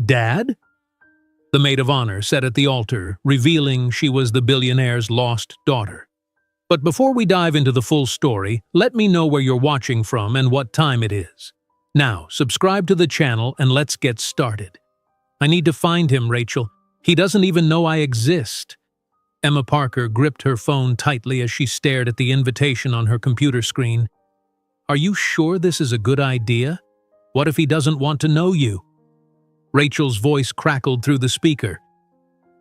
Dad? The maid of honor sat at the altar, revealing she was the billionaire's lost daughter. But before we dive into the full story, let me know where you're watching from and what time it is. Now, subscribe to the channel and let's get started. I need to find him, Rachel. He doesn't even know I exist. Emma Parker gripped her phone tightly as she stared at the invitation on her computer screen. Are you sure this is a good idea? What if he doesn't want to know you? Rachel's voice crackled through the speaker.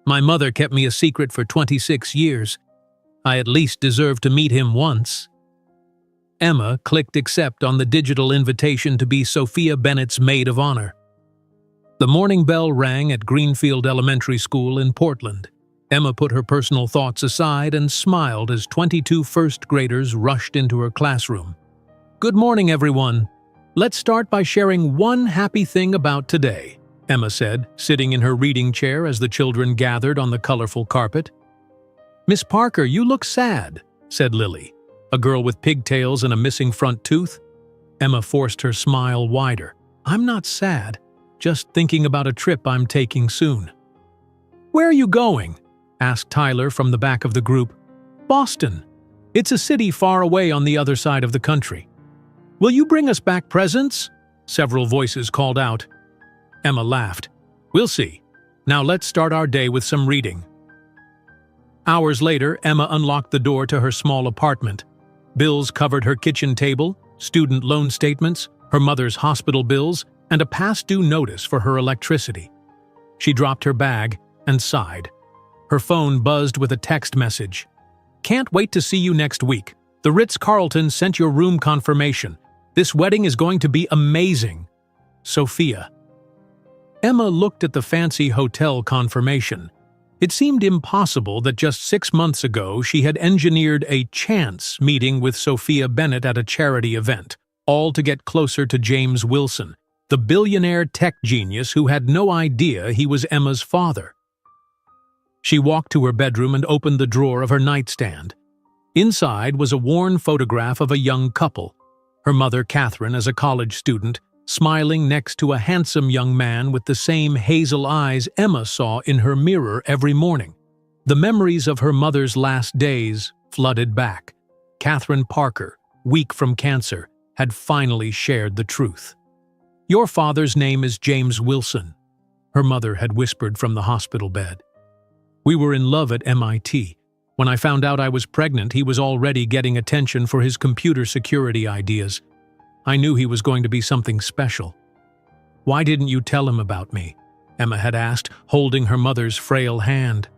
My mother kept me a secret for 26 years. I at least deserve to meet him once. Emma clicked accept on the digital invitation to be Sophia Bennett's maid of honor. The morning bell rang at Greenfield Elementary School in Portland. Emma put her personal thoughts aside and smiled as 22 first graders rushed into her classroom. Good morning, everyone. Let's start by sharing one happy thing about today, Emma said, sitting in her reading chair as the children gathered on the colorful carpet. Miss Parker, you look sad, said Lily, a girl with pigtails and a missing front tooth. Emma forced her smile wider. I'm not sad, just thinking about a trip I'm taking soon. Where are you going? Asked Tyler from the back of the group. Boston. It's a city far away on the other side of the country. Will you bring us back presents? Several voices called out. Emma laughed. We'll see. Now let's start our day with some reading. Hours later, Emma unlocked the door to her small apartment. Bills covered her kitchen table, student loan statements, her mother's hospital bills, and a past-due notice for her electricity. She dropped her bag and sighed. Her phone buzzed with a text message. Can't wait to see you next week. The Ritz-Carlton sent your room confirmation. This wedding is going to be amazing. Sophia. Emma looked at the fancy hotel confirmation. It seemed impossible that just 6 months ago she had engineered a chance meeting with Sophia Bennett at a charity event, all to get closer to James Wilson, the billionaire tech genius who had no idea he was Emma's father. She walked to her bedroom and opened the drawer of her nightstand. Inside was a worn photograph of a young couple, her mother Catherine as a college student, smiling next to a handsome young man with the same hazel eyes Emma saw in her mirror every morning. The memories of her mother's last days flooded back. Catherine Parker, weak from cancer, had finally shared the truth. Your father's name is James Wilson, her mother had whispered from the hospital bed. We were in love at MIT. When I found out I was pregnant, he was already getting attention for his computer security ideas. I knew he was going to be something special. Why didn't you tell him about me? Emma had asked, holding her mother's frail hand.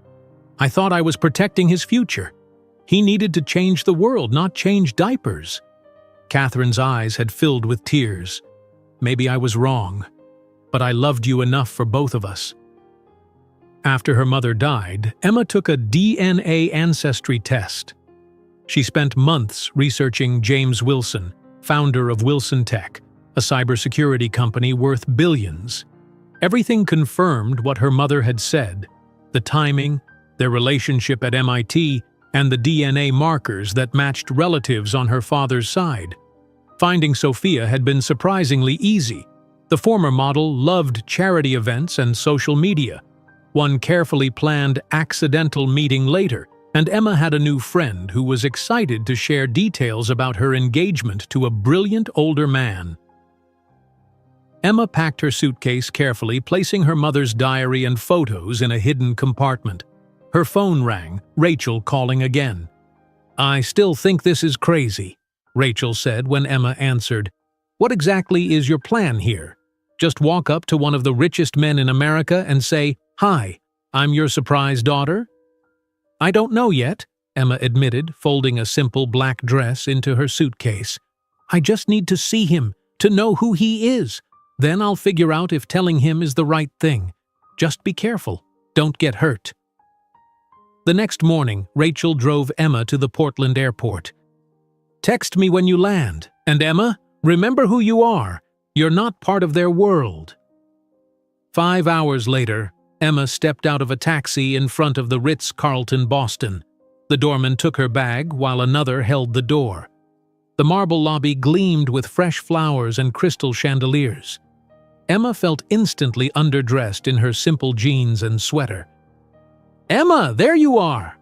I thought I was protecting his future. He needed to change the world, not change diapers. Catherine's eyes had filled with tears. Maybe I was wrong, but I loved you enough for both of us. After her mother died, Emma took a DNA ancestry test. She spent months researching James Wilson, founder of Wilson Tech, a cybersecurity company worth billions. Everything confirmed what her mother had said: the timing, their relationship at MIT, and the DNA markers that matched relatives on her father's side. Finding Sophia had been surprisingly easy. The former model loved charity events and social media. One carefully planned accidental meeting later, and Emma had a new friend who was excited to share details about her engagement to a brilliant older man. Emma packed her suitcase carefully, placing her mother's diary and photos in a hidden compartment. Her phone rang, Rachel calling again. I still think this is crazy, Rachel said when Emma answered. What exactly is your plan here? Just walk up to one of the richest men in America and say, Hi, I'm your surprise daughter? I don't know yet, Emma admitted, folding a simple black dress into her suitcase. I just need to see him, to know who he is. Then I'll figure out if telling him is the right thing. Just be careful. Don't get hurt. The next morning, Rachel drove Emma to the Portland airport. Text me when you land. And Emma, remember who you are. You're not part of their world. 5 hours later, Emma stepped out of a taxi in front of the Ritz-Carlton, Boston. The doorman took her bag while another held the door. The marble lobby gleamed with fresh flowers and crystal chandeliers. Emma felt instantly underdressed in her simple jeans and sweater. "Emma, there you are!"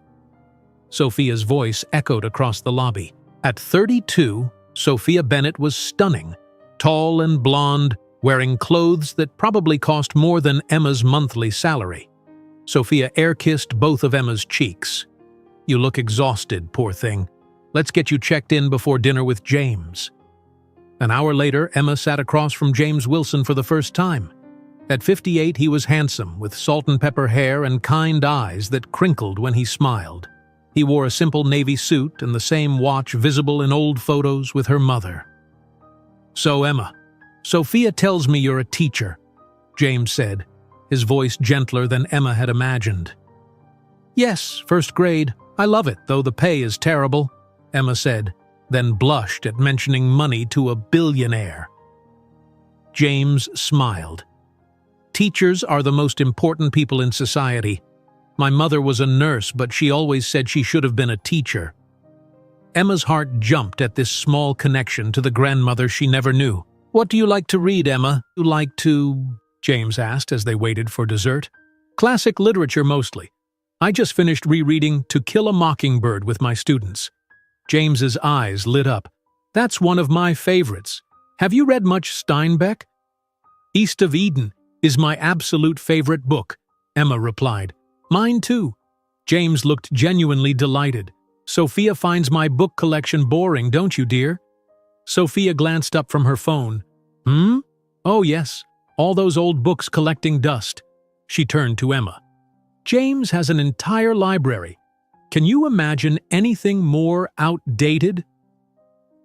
Sophia's voice echoed across the lobby. At 32, Sophia Bennett was stunning, tall and blonde, wearing clothes that probably cost more than Emma's monthly salary. Sophia air-kissed both of Emma's cheeks. "You look exhausted, poor thing. Let's get you checked in before dinner with James." An hour later, Emma sat across from James Wilson for the first time. At 58, he was handsome, with salt and pepper hair and kind eyes that crinkled when he smiled. He wore a simple navy suit and the same watch visible in old photos with her mother. "So, Emma, Sophia tells me you're a teacher," James said, his voice gentler than Emma had imagined. "Yes, first grade. I love it, though the pay is terrible," Emma said, then blushed at mentioning money to a billionaire. James smiled. "Teachers are the most important people in society. My mother was a nurse, but she always said she should have been a teacher." Emma's heart jumped at this small connection to the grandmother she never knew. "What do you like to read, Emma? You like to—" James asked as they waited for dessert. "Classic literature mostly. I just finished rereading To Kill a Mockingbird with my students." James's eyes lit up. "That's one of my favorites. Have you read much Steinbeck?" "East of Eden is my absolute favorite book," Emma replied. "Mine too." James looked genuinely delighted. "Sophia finds my book collection boring, don't you, dear?" Sophia glanced up from her phone. "Oh, yes. All those old books collecting dust." She turned to Emma. "James has an entire library. Can you imagine anything more outdated?"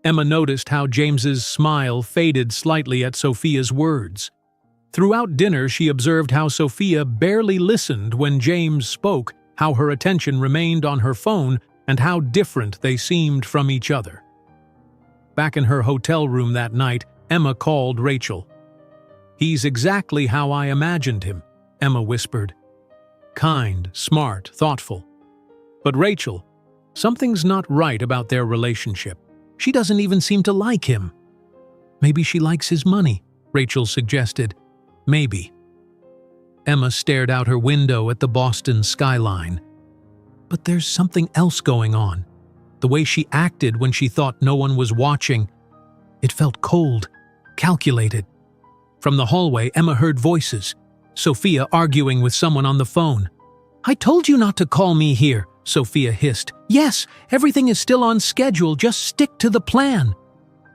Emma noticed how James's smile faded slightly at Sophia's words. Throughout dinner, she observed how Sophia barely listened when James spoke, how her attention remained on her phone, and how different they seemed from each other. Back in her hotel room that night, Emma called Rachel. "He's exactly how I imagined him," Emma whispered. "Kind, smart, thoughtful. But Rachel, something's not right about their relationship. She doesn't even seem to like him." "Maybe she likes his money," Rachel suggested. "Maybe." Emma stared out her window at the Boston skyline. "But there's something else going on. The way she acted when she thought no one was watching. It felt cold, calculated." From the hallway, Emma heard voices. Sophia arguing with someone on the phone. "I told you not to call me here," Sophia hissed. "Yes, everything is still on schedule, just stick to the plan."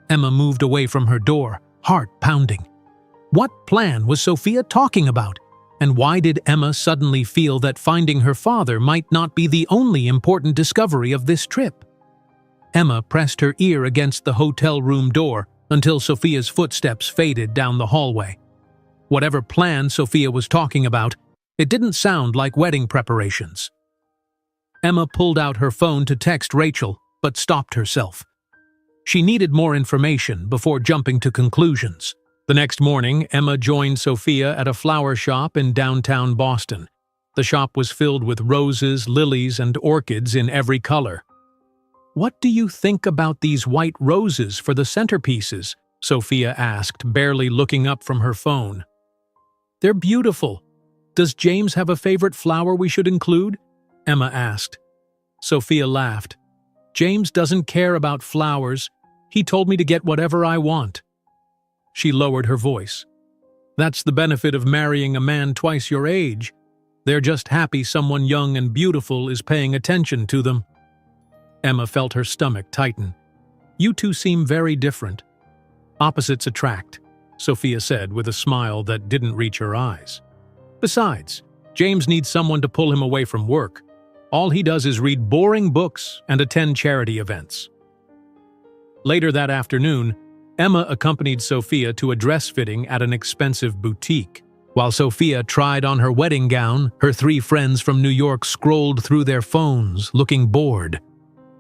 Emma moved away from her door, heart pounding. What plan was Sophia talking about? And why did Emma suddenly feel that finding her father might not be the only important discovery of this trip? Emma pressed her ear against the hotel room door until Sophia's footsteps faded down the hallway. Whatever plan Sophia was talking about, it didn't sound like wedding preparations. Emma pulled out her phone to text Rachel, but stopped herself. She needed more information before jumping to conclusions. The next morning, Emma joined Sophia at a flower shop in downtown Boston. The shop was filled with roses, lilies, and orchids in every color. "What do you think about these white roses for the centerpieces?" Sophia asked, barely looking up from her phone. "They're beautiful. Does James have a favorite flower we should include?" Emma asked. Sophia laughed. "James doesn't care about flowers. He told me to get whatever I want." She lowered her voice. "That's the benefit of marrying a man twice your age. They're just happy someone young and beautiful is paying attention to them." Emma felt her stomach tighten. "You two seem very different." "Opposites attract," Sophia said with a smile that didn't reach her eyes. "Besides, James needs someone to pull him away from work. All he does is read boring books and attend charity events." Later that afternoon, Emma accompanied Sophia to a dress fitting at an expensive boutique. While Sophia tried on her wedding gown, her three friends from New York scrolled through their phones, looking bored.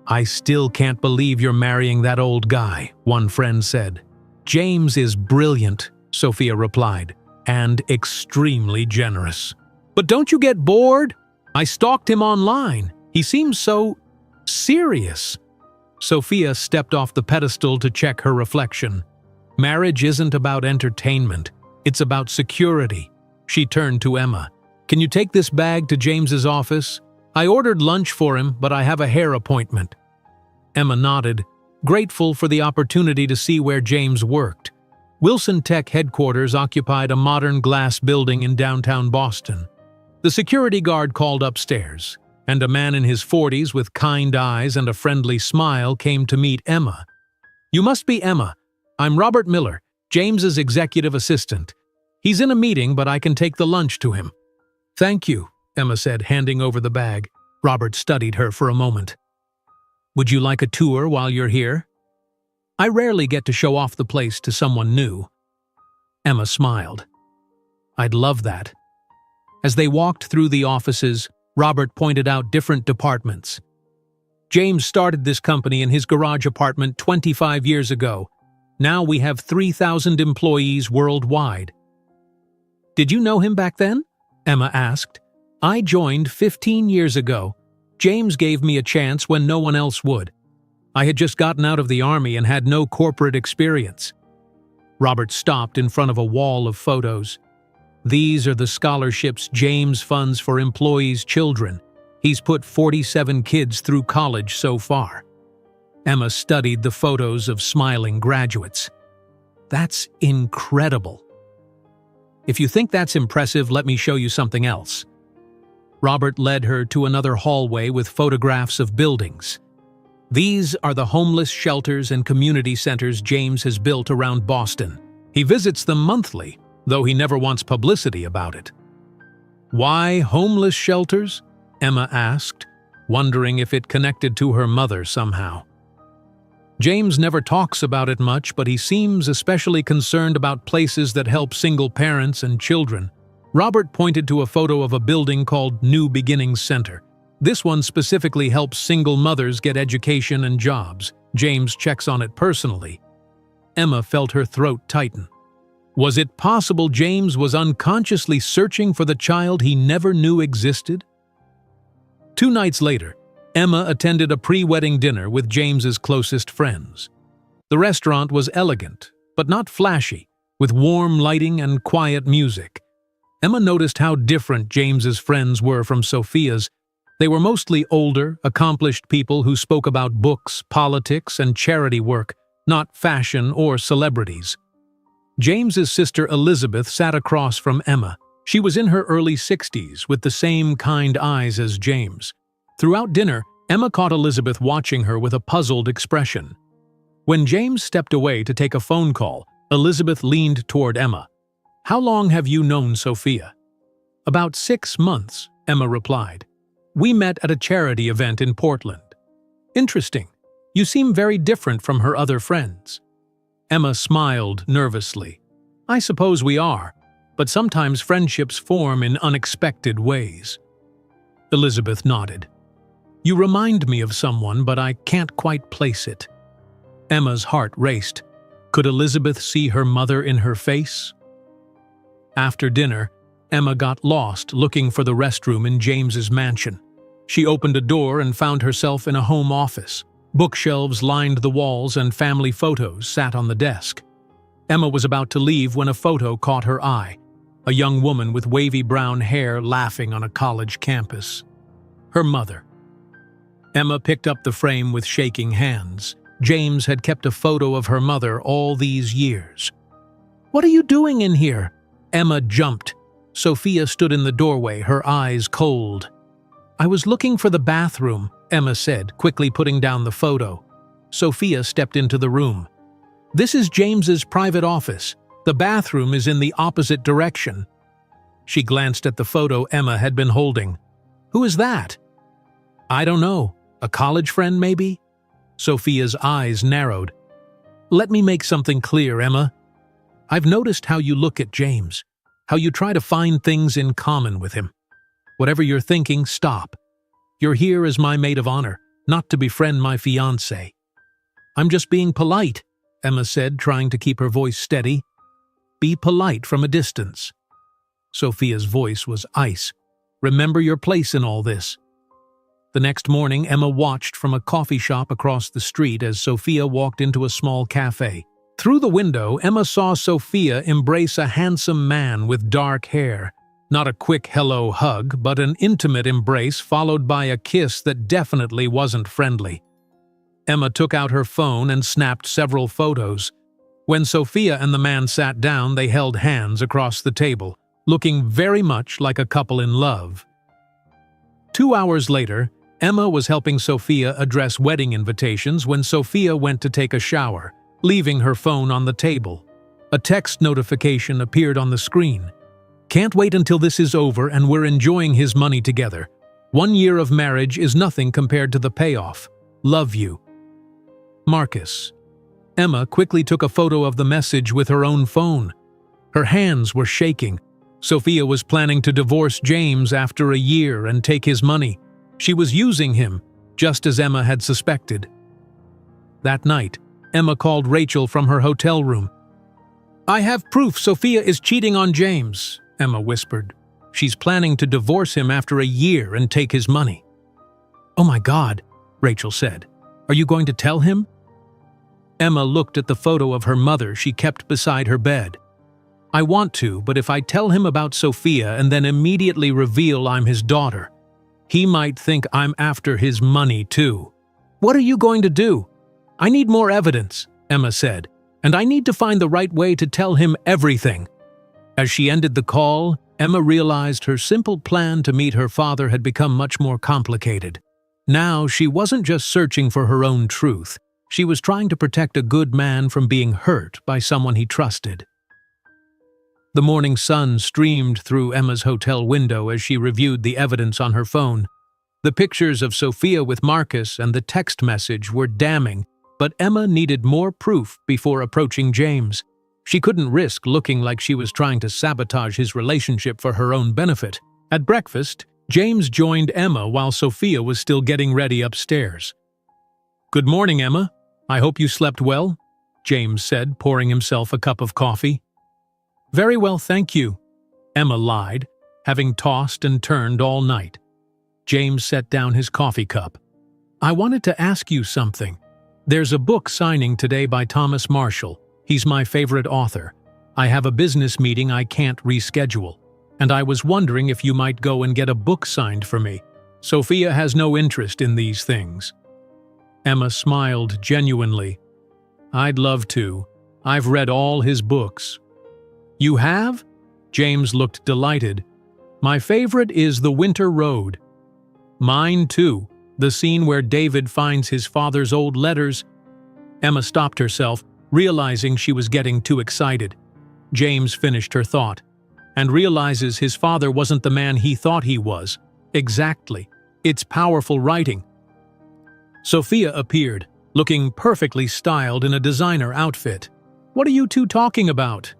"I still can't believe you're marrying that old guy," one friend said. "James is brilliant," Sophia replied, "and extremely generous." "But don't you get bored? I stalked him online. He seems so serious." Sophia stepped off the pedestal to check her reflection. Marriage isn't about entertainment. It's about security. She turned to Emma. Can you take this bag to James's office? I ordered lunch for him, but I have a hair appointment. Emma nodded, grateful for the opportunity to see where James worked. Wilson Tech headquarters occupied a modern glass building in downtown Boston. The security guard called upstairs, and a man in his 40s with kind eyes and a friendly smile came to meet Emma. You must be Emma. I'm Robert Miller, James's executive assistant. He's in a meeting, but I can take the lunch to him. Thank you, Emma said, handing over the bag. Robert studied her for a moment. Would you like a tour while you're here? I rarely get to show off the place to someone new. Emma smiled. I'd love that. As they walked through the offices, Robert pointed out different departments. James started this company in his garage apartment 25 years ago. Now we have 3,000 employees worldwide. Did you know him back then? Emma asked. I joined 15 years ago. James gave me a chance when no one else would. I had just gotten out of the army and had no corporate experience. Robert stopped in front of a wall of photos. These are the scholarships James funds for employees' children. He's put 47 kids through college so far. Emma studied the photos of smiling graduates. That's incredible. If you think that's impressive, let me show you something else. Robert led her to another hallway with photographs of buildings. These are the homeless shelters and community centers James has built around Boston. He visits them monthly, though he never wants publicity about it. Why homeless shelters? Emma asked, wondering if it connected to her mother somehow. James never talks about it much, but he seems especially concerned about places that help single parents and children. Robert pointed to a photo of a building called New Beginnings Center. This one specifically helps single mothers get education and jobs. James checks on it personally. Emma felt her throat tighten. Was it possible James was unconsciously searching for the child he never knew existed? 2 nights later, Emma attended a pre-wedding dinner with James's closest friends. The restaurant was elegant, but not flashy, with warm lighting and quiet music. Emma noticed how different James's friends were from Sophia's. They were mostly older, accomplished people who spoke about books, politics, and charity work, not fashion or celebrities. James's sister Elizabeth sat across from Emma. She was in her early 60s, with the same kind eyes as James. Throughout dinner, Emma caught Elizabeth watching her with a puzzled expression. When James stepped away to take a phone call, Elizabeth leaned toward Emma. How long have you known Sophia? About 6 months, Emma replied. We met at a charity event in Portland. Interesting. You seem very different from her other friends. Emma smiled nervously. I suppose we are, but sometimes friendships form in unexpected ways. Elizabeth nodded. You remind me of someone, but I can't quite place it. Emma's heart raced. Could Elizabeth see her mother in her face? After dinner, Emma got lost looking for the restroom in James's mansion. She opened a door and found herself in a home office. Bookshelves lined the walls and family photos sat on the desk. Emma was about to leave when a photo caught her eye. A young woman with wavy brown hair laughing on a college campus. Her mother. Emma picked up the frame with shaking hands. James had kept a photo of her mother all these years. What are you doing in here? Emma jumped. Sophia stood in the doorway, her eyes cold. I was looking for the bathroom, Emma said, quickly putting down the photo. Sophia stepped into the room. This is James's private office. The bathroom is in the opposite direction. She glanced at the photo Emma had been holding. Who is that? I don't know. A college friend, maybe? Sophia's eyes narrowed. Let me make something clear, Emma. I've noticed how you look at James, how you try to find things in common with him. Whatever you're thinking, stop. You're here as my maid of honor, not to befriend my fiancé. I'm just being polite, Emma said, trying to keep her voice steady. Be polite from a distance. Sophia's voice was ice. Remember your place in all this. The next morning, Emma watched from a coffee shop across the street as Sophia walked into a small cafe. Through the window, Emma saw Sophia embrace a handsome man with dark hair. Not a quick hello hug, but an intimate embrace followed by a kiss that definitely wasn't friendly. Emma took out her phone and snapped several photos. When Sophia and the man sat down, they held hands across the table, looking very much like a couple in love. 2 hours later, Emma was helping Sophia address wedding invitations when Sophia went to take a shower, leaving her phone on the table. A text notification appeared on the screen. "Can't wait until this is over and we're enjoying his money together. 1 year of marriage is nothing compared to the payoff. Love you. Marcus." Emma quickly took a photo of the message with her own phone. Her hands were shaking. Sophia was planning to divorce James after a year and take his money. She was using him, just as Emma had suspected. That night, Emma called Rachel from her hotel room. "I have proof Sophia is cheating on James," Emma whispered. "She's planning to divorce him after a year and take his money." "Oh my God," Rachel said. "Are you going to tell him?" Emma looked at the photo of her mother she kept beside her bed. "I want to, but if I tell him about Sophia and then immediately reveal I'm his daughter, he might think I'm after his money too." "What are you going to do?" "I need more evidence," Emma said, "and I need to find the right way to tell him everything." As she ended the call, Emma realized her simple plan to meet her father had become much more complicated. Now she wasn't just searching for her own truth. She was trying to protect a good man from being hurt by someone he trusted. The morning sun streamed through Emma's hotel window as she reviewed the evidence on her phone. The pictures of Sophia with Marcus and the text message were damning, but Emma needed more proof before approaching James. She couldn't risk looking like she was trying to sabotage his relationship for her own benefit. At breakfast, James joined Emma while Sophia was still getting ready upstairs. "Good morning, Emma. I hope you slept well," James said, pouring himself a cup of coffee. "Very well, thank you," Emma lied, having tossed and turned all night. James set down his coffee cup. "I wanted to ask you something. There's a book signing today by Thomas Marshall. He's my favorite author. I have a business meeting I can't reschedule, and I was wondering if you might go and get a book signed for me. Sophia has no interest in these things." Emma smiled genuinely. "I'd love to. I've read all his books." "You have?" James looked delighted. "My favorite is The Winter Road." "Mine too. The scene where David finds his father's old letters." Emma stopped herself, realizing she was getting too excited. James finished her thought. "And realizes his father wasn't the man he thought he was." "Exactly. It's powerful writing." Sophia appeared, looking perfectly styled in a designer outfit. "What are you two talking about?"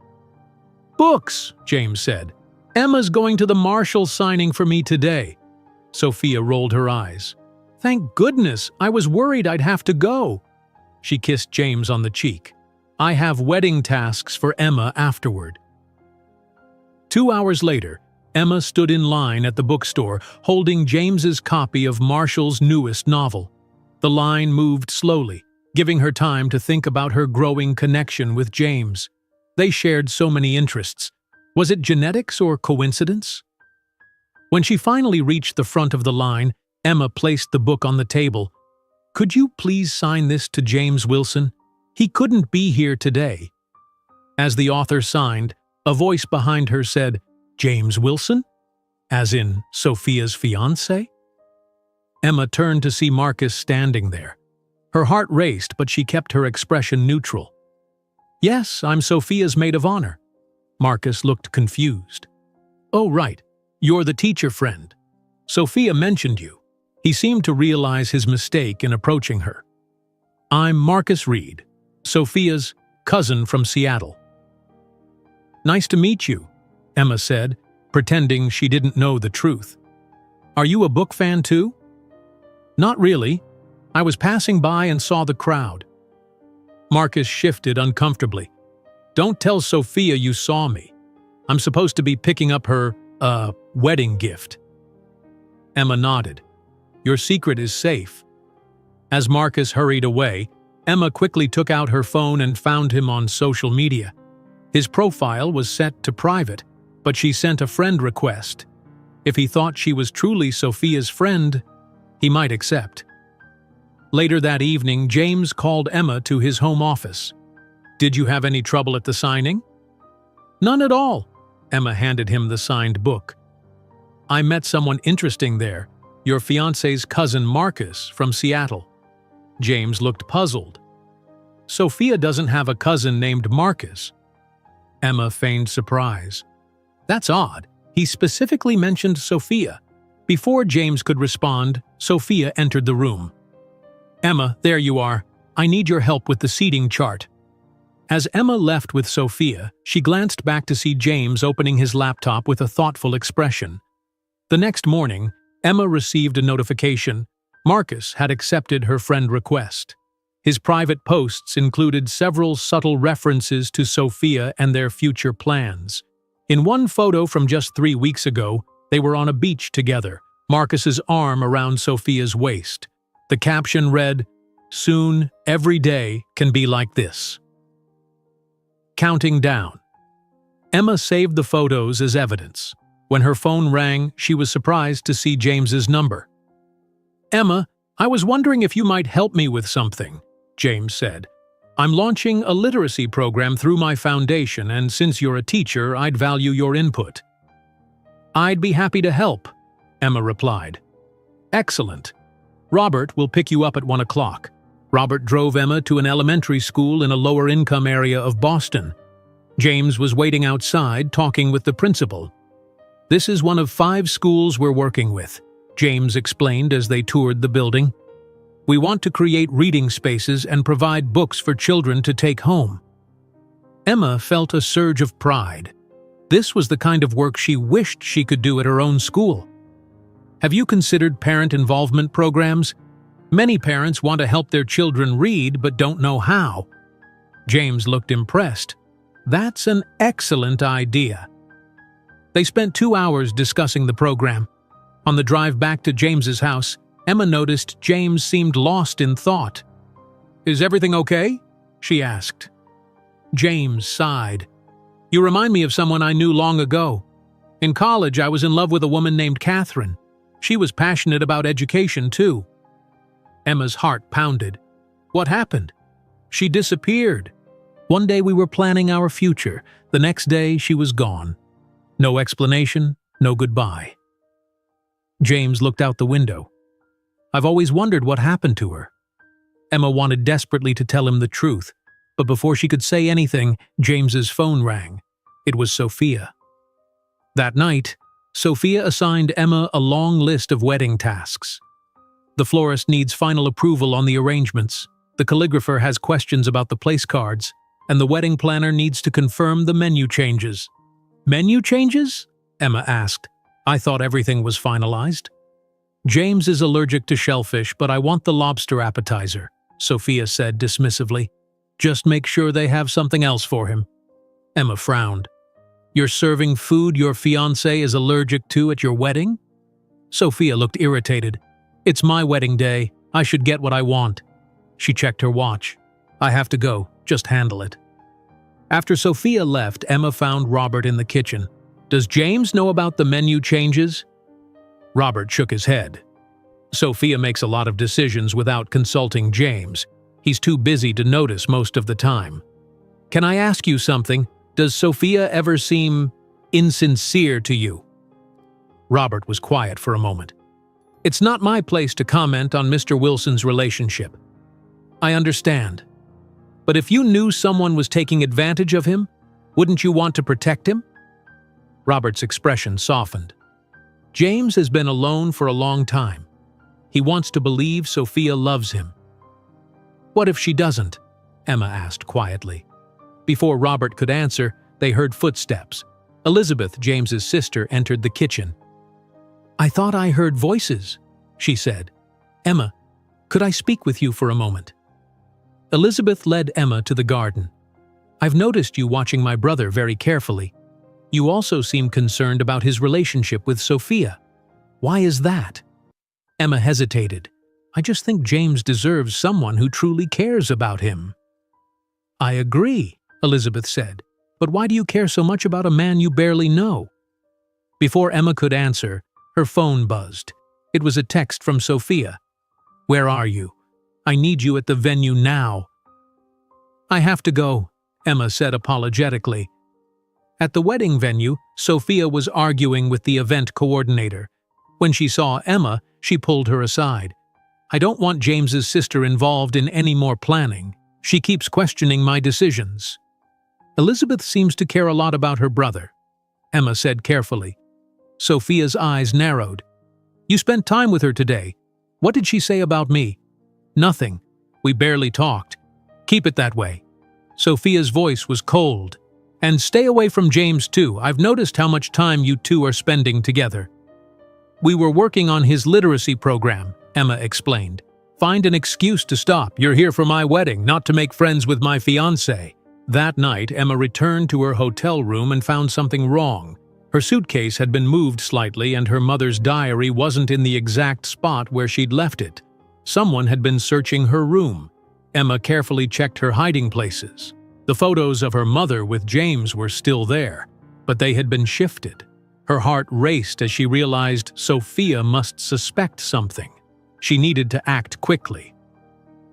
"Books," James said. "Emma's going to the Marshall signing for me today." Sophia rolled her eyes. "Thank goodness, I was worried I'd have to go." She kissed James on the cheek. "I have wedding tasks for Emma afterward." 2 hours later, Emma stood in line at the bookstore, holding James's copy of Marshall's newest novel. The line moved slowly, giving her time to think about her growing connection with James. They shared so many interests. Was it genetics or coincidence? When she finally reached the front of the line, Emma placed the book on the table. "Could you please sign this to James Wilson? He couldn't be here today." As the author signed, a voice behind her said, "James Wilson? As in Sophia's fiancé?" Emma turned to see Marcus standing there. Her heart raced, but she kept her expression neutral. "Yes, I'm Sophia's maid of honor." Marcus looked confused. "Oh, right. You're the teacher friend. Sophia mentioned you." He seemed to realize his mistake in approaching her. "I'm Marcus Reed, Sophia's cousin from Seattle." "Nice to meet you," Emma said, pretending she didn't know the truth. "Are you a book fan too?" "Not really. I was passing by and saw the crowd." Marcus shifted uncomfortably. "Don't tell Sophia you saw me. I'm supposed to be picking up her, wedding gift." Emma nodded. "Your secret is safe." As Marcus hurried away, Emma quickly took out her phone and found him on social media. His profile was set to private, but she sent a friend request. If he thought she was truly Sophia's friend, he might accept. Later that evening, James called Emma to his home office. "Did you have any trouble at the signing?" "None at all." Emma handed him the signed book. "I met someone interesting there, your fiancé's cousin Marcus from Seattle." James looked puzzled. "Sophia doesn't have a cousin named Marcus." Emma feigned surprise. "That's odd. He specifically mentioned Sophia." Before James could respond, Sophia entered the room. "Emma, there you are. I need your help with the seating chart." As Emma left with Sophia, she glanced back to see James opening his laptop with a thoughtful expression. The next morning, Emma received a notification. Marcus had accepted her friend request. His private posts included several subtle references to Sophia and their future plans. In one photo from just 3 weeks ago, they were on a beach together, Marcus's arm around Sophia's waist. The caption read, "Soon, every day can be like this." Counting down. Emma saved the photos as evidence. When her phone rang, she was surprised to see James's number. "Emma, I was wondering if you might help me with something," James said. "I'm launching a literacy program through my foundation, and since you're a teacher, I'd value your input." "I'd be happy to help," Emma replied. "Excellent. Robert will pick you up at 1 o'clock. Robert drove Emma to an elementary school in a lower-income area of Boston. James was waiting outside, talking with the principal. "This is one of 5 schools we're working with," James explained as they toured the building. "We want to create reading spaces and provide books for children to take home." Emma felt a surge of pride. This was the kind of work she wished she could do at her own school. "Have you considered parent involvement programs? Many parents want to help their children read but don't know how." James looked impressed. "That's an excellent idea." They spent 2 hours discussing the program. On the drive back to James's house, Emma noticed James seemed lost in thought. "Is everything okay?" she asked. James sighed. "You remind me of someone I knew long ago. In college, I was in love with a woman named Catherine. She was passionate about education, too." Emma's heart pounded. "What happened?" "She disappeared. One day we were planning our future. The next day she was gone. No explanation, no goodbye." James looked out the window. "I've always wondered what happened to her." Emma wanted desperately to tell him the truth, but before she could say anything, James's phone rang. It was Sophia. That night, Sophia assigned Emma a long list of wedding tasks. The florist needs final approval on the arrangements, the calligrapher has questions about the place cards, and the wedding planner needs to confirm the menu changes. "Menu changes?" Emma asked. "I thought everything was finalized." "James is allergic to shellfish, but I want the lobster appetizer," Sophia said dismissively. "Just make sure they have something else for him." Emma frowned. "You're serving food your fiancé is allergic to at your wedding?" Sophia looked irritated. "It's my wedding day. I should get what I want." She checked her watch. "I have to go. Just handle it." After Sophia left, Emma found Robert in the kitchen. "Does James know about the menu changes?" Robert shook his head. "Sophia makes a lot of decisions without consulting James. He's too busy to notice most of the time." "Can I ask you something? Does Sophia ever seem insincere to you?" Robert was quiet for a moment. "It's not my place to comment on Mr. Wilson's relationship." "I understand. But if you knew someone was taking advantage of him, wouldn't you want to protect him?" Robert's expression softened. "James has been alone for a long time. He wants to believe Sophia loves him." "What if she doesn't?" Emma asked quietly. Before Robert could answer, they heard footsteps. Elizabeth, James's sister, entered the kitchen. "I thought I heard voices," she said. "Emma, could I speak with you for a moment?" Elizabeth led Emma to the garden. "I've noticed you watching my brother very carefully. You also seem concerned about his relationship with Sophia. Why is that?" Emma hesitated. I just think James deserves someone who truly cares about him." "I agree," Elizabeth said. "But why do you care so much about a man you barely know?" Before Emma could answer, her phone buzzed. It was a text from Sophia. "Where are you? I need you at the venue now." "I have to go," Emma said apologetically. At the wedding venue, Sophia was arguing with the event coordinator. When she saw Emma, she pulled her aside. "I don't want James's sister involved in any more planning. She keeps questioning my decisions." "Elizabeth seems to care a lot about her brother," Emma said carefully. Sophia's eyes narrowed. "You spent time with her today. What did she say about me?" "Nothing. We barely talked." "Keep it that way." Sophia's voice was cold. "And stay away from James too. I've noticed how much time you two are spending together." "We were working on his literacy program," Emma explained. "Find an excuse to stop. You're here for my wedding, not to make friends with my fiancé." That night, Emma returned to her hotel room and found something wrong. Her suitcase had been moved slightly and her mother's diary wasn't in the exact spot where she'd left it. Someone had been searching her room. Emma carefully checked her hiding places. The photos of her mother with James were still there, but they had been shifted. Her heart raced as she realized Sophia must suspect something. She needed to act quickly.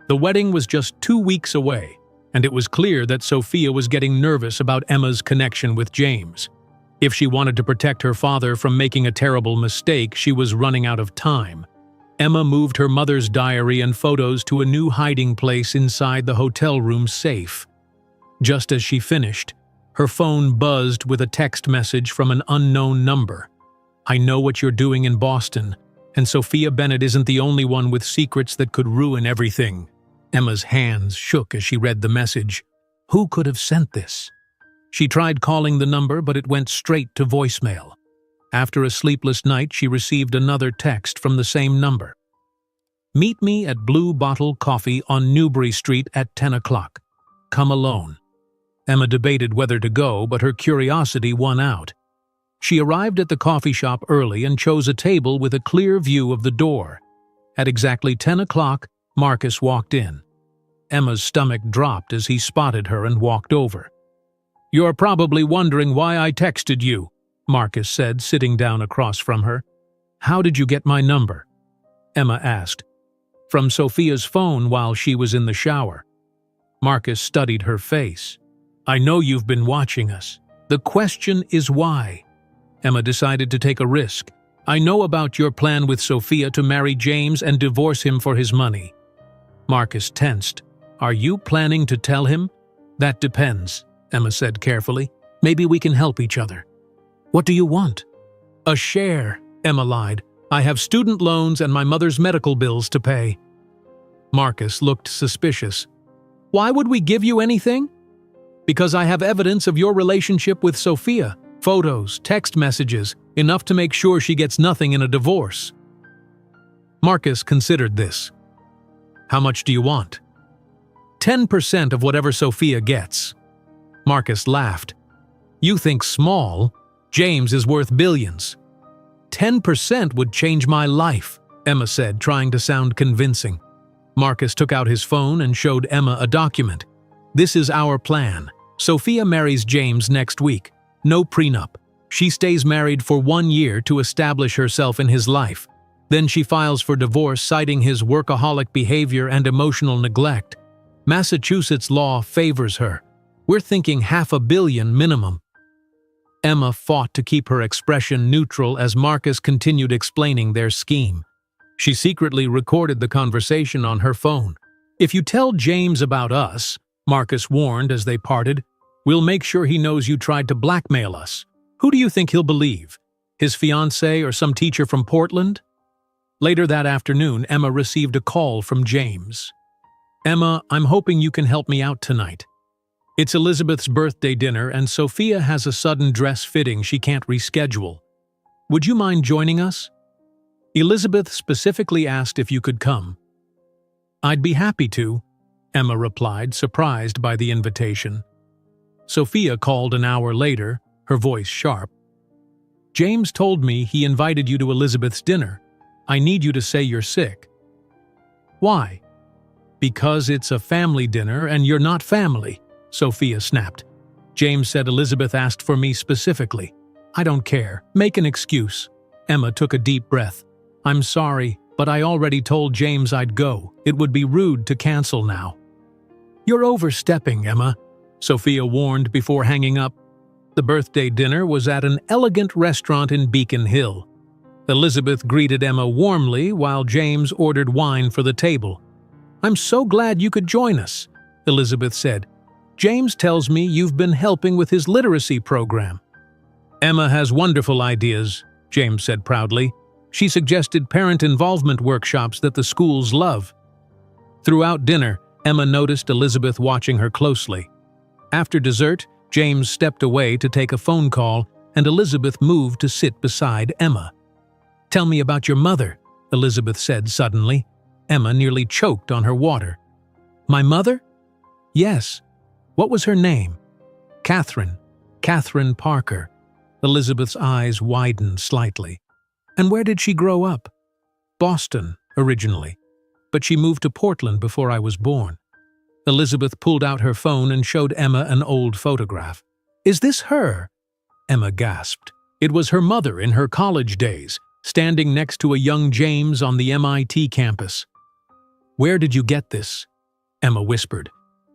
The wedding was just 2 weeks away, and it was clear that Sophia was getting nervous about Emma's connection with James. If she wanted to protect her father from making a terrible mistake, she was running out of time. Emma moved her mother's diary and photos to a new hiding place inside the hotel room safe. Just as she finished, her phone buzzed with a text message from an unknown number. "I know what you're doing in Boston, and Sophia Bennett isn't the only one with secrets that could ruin everything." Emma's hands shook as she read the message. Who could have sent this? She tried calling the number, but it went straight to voicemail. After a sleepless night, she received another text from the same number. "Meet me at Blue Bottle Coffee on Newbury Street at 10 o'clock. Come alone." Emma debated whether to go, but her curiosity won out. She arrived at the coffee shop early and chose a table with a clear view of the door. At exactly 10 o'clock, Marcus walked in. Emma's stomach dropped as he spotted her and walked over. "You're probably wondering why I texted you," Marcus said, sitting down across from her. "How did you get my number?" Emma asked. "From Sophia's phone while she was in the shower." Marcus studied her face. "I know you've been watching us. The question is why?" Emma decided to take a risk. "I know about your plan with Sophia to marry James and divorce him for his money." Marcus tensed. "Are you planning to tell him?" "That depends," Emma said carefully. "Maybe we can help each other." "What do you want?" "A share," Emma lied. "I have student loans and my mother's medical bills to pay." Marcus looked suspicious. "Why would we give you anything?" "Because I have evidence of your relationship with Sophia. Photos, text messages, enough to make sure she gets nothing in a divorce." Marcus considered this. "How much do you want?" 10% of whatever Sophia gets." Marcus laughed. "You think small? James is worth billions." 10% would change my life," Emma said, trying to sound convincing. Marcus took out his phone and showed Emma a document. "This is our plan. Sophia marries James next week. No prenup. She stays married for 1 year to establish herself in his life. Then she files for divorce, citing his workaholic behavior and emotional neglect. Massachusetts law favors her. We're thinking $500 million minimum." Emma fought to keep her expression neutral as Marcus continued explaining their scheme. She secretly recorded the conversation on her phone. "If you tell James about us," Marcus warned as they parted, "we'll make sure he knows you tried to blackmail us. Who do you think he'll believe? His fiancée or some teacher from Portland?" Later that afternoon, Emma received a call from James. "Emma, I'm hoping you can help me out tonight. It's Elizabeth's birthday dinner and Sophia has a sudden dress fitting she can't reschedule. Would you mind joining us?" Elizabeth specifically asked if you could come. "I'd be happy to," Emma replied, surprised by the invitation. Sophia called an hour later, her voice sharp. "James told me he invited you to Elizabeth's dinner. I need you to say you're sick." Why? Because it's a family dinner and you're not family, Sophia snapped. James said Elizabeth asked for me specifically. I don't care. Make an excuse. Emma took a deep breath. I'm sorry, but I already told James I'd go. It would be rude to cancel now. You're overstepping, Emma, Sophia warned before hanging up. The birthday dinner was at an elegant restaurant in Beacon Hill. Elizabeth greeted Emma warmly while James ordered wine for the table. I'm so glad you could join us, Elizabeth said. James tells me you've been helping with his literacy program. Emma has wonderful ideas, James said proudly. She suggested parent involvement workshops that the schools love. Throughout dinner, Emma noticed Elizabeth watching her closely. After dessert, James stepped away to take a phone call, and Elizabeth moved to sit beside Emma. Tell me about your mother, Elizabeth said suddenly. Emma nearly choked on her water. My mother? Yes. What was her name? Catherine Parker. Elizabeth's eyes widened slightly. And where did she grow up? Boston, originally. But she moved to Portland before I was born. Elizabeth pulled out her phone and showed Emma an old photograph. Is this her? Emma gasped. It was her mother in her college days, standing next to a young James on the MIT campus. Where did you get this? Emma whispered.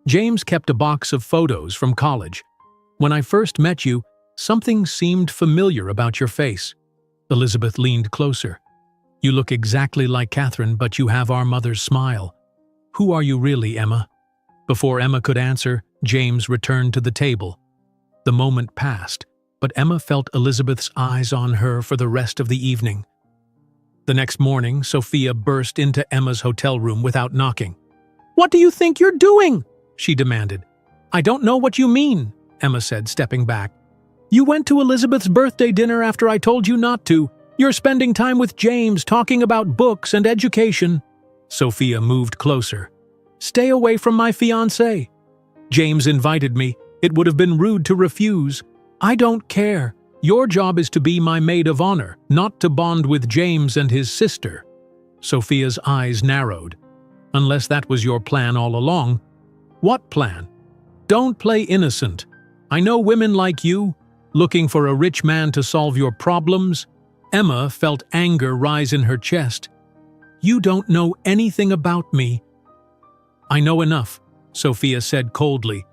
James kept a box of photos from college. When I first met you, something seemed familiar about your face. Elizabeth leaned closer. You look exactly like Catherine, but you have our mother's smile. Who are you really, Emma? Before Emma could answer, James returned to the table. The moment passed, but Emma felt Elizabeth's eyes on her for the rest of the evening. The next morning, Sophia burst into Emma's hotel room without knocking. What do you think you're doing? She demanded. I don't know what you mean, Emma said, stepping back. You went to Elizabeth's birthday dinner after I told you not to. You're spending time with James talking about books and education. Sophia moved closer. Stay away from my fiancé. James invited me. It would have been rude to refuse. I don't care. Your job is to be my maid of honor, not to bond with James and his sister. Sophia's eyes narrowed. Unless that was your plan all along. What plan? Don't play innocent. I know women like you, looking for a rich man to solve your problems. Emma felt anger rise in her chest. You don't know anything about me. I know enough, Sophia said coldly.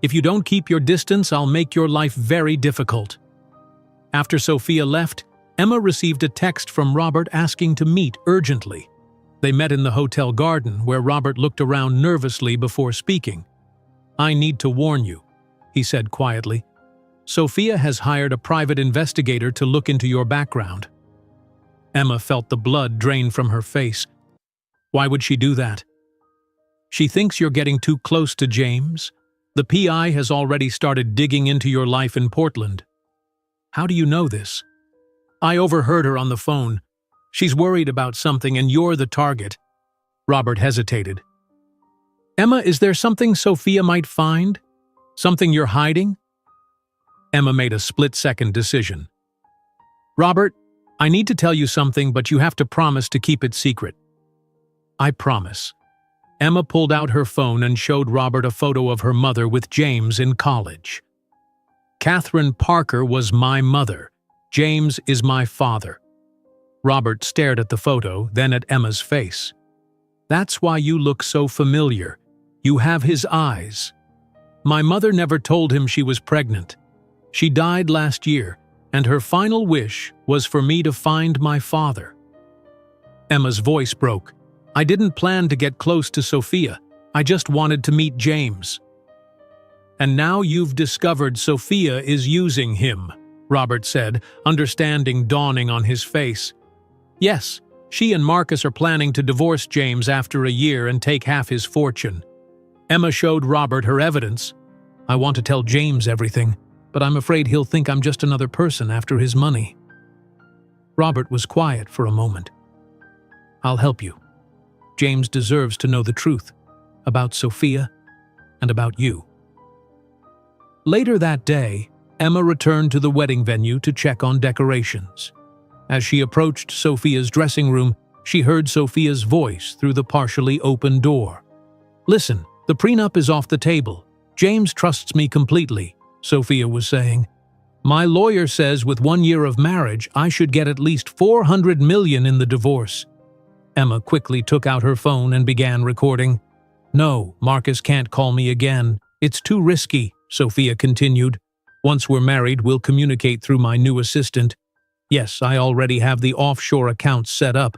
If you don't keep your distance, I'll make your life very difficult. After Sophia left, Emma received a text from Robert asking to meet urgently. They met in the hotel garden, where Robert looked around nervously before speaking. I need to warn you, he said quietly. Sophia has hired a private investigator to look into your background. Emma felt the blood drain from her face. Why would she do that? She thinks you're getting too close to James. The PI has already started digging into your life in Portland. How do you know this? I overheard her on the phone. She's worried about something and you're the target. Robert hesitated. Emma, is there something Sophia might find? Something you're hiding? Emma made a split-second decision. Robert, I need to tell you something, but you have to promise to keep it secret. I promise. Emma pulled out her phone and showed Robert a photo of her mother with James in college. Catherine Parker was my mother. James is my father. Robert stared at the photo, then at Emma's face. That's why you look so familiar. You have his eyes. My mother never told him she was pregnant. She died last year, and her final wish was for me to find my father. Emma's voice broke. I didn't plan to get close to Sophia. I just wanted to meet James. And now you've discovered Sophia is using him, Robert said, understanding dawning on his face. Yes, she and Marcus are planning to divorce James after a year and take half his fortune. Emma showed Robert her evidence. I want to tell James everything, but I'm afraid he'll think I'm just another person after his money. Robert was quiet for a moment. I'll help you. James deserves to know the truth about Sophia and about you. Later that day, Emma returned to the wedding venue to check on decorations. As she approached Sophia's dressing room, she heard Sophia's voice through the partially open door. "Listen, the prenup is off the table. James trusts me completely," Sophia was saying. "My lawyer says with 1 year of marriage, I should get at least $400 million in the divorce." Emma quickly took out her phone and began recording. "No, Marcus can't call me again. It's too risky," Sophia continued. "Once we're married, we'll communicate through my new assistant. Yes, I already have the offshore accounts set up.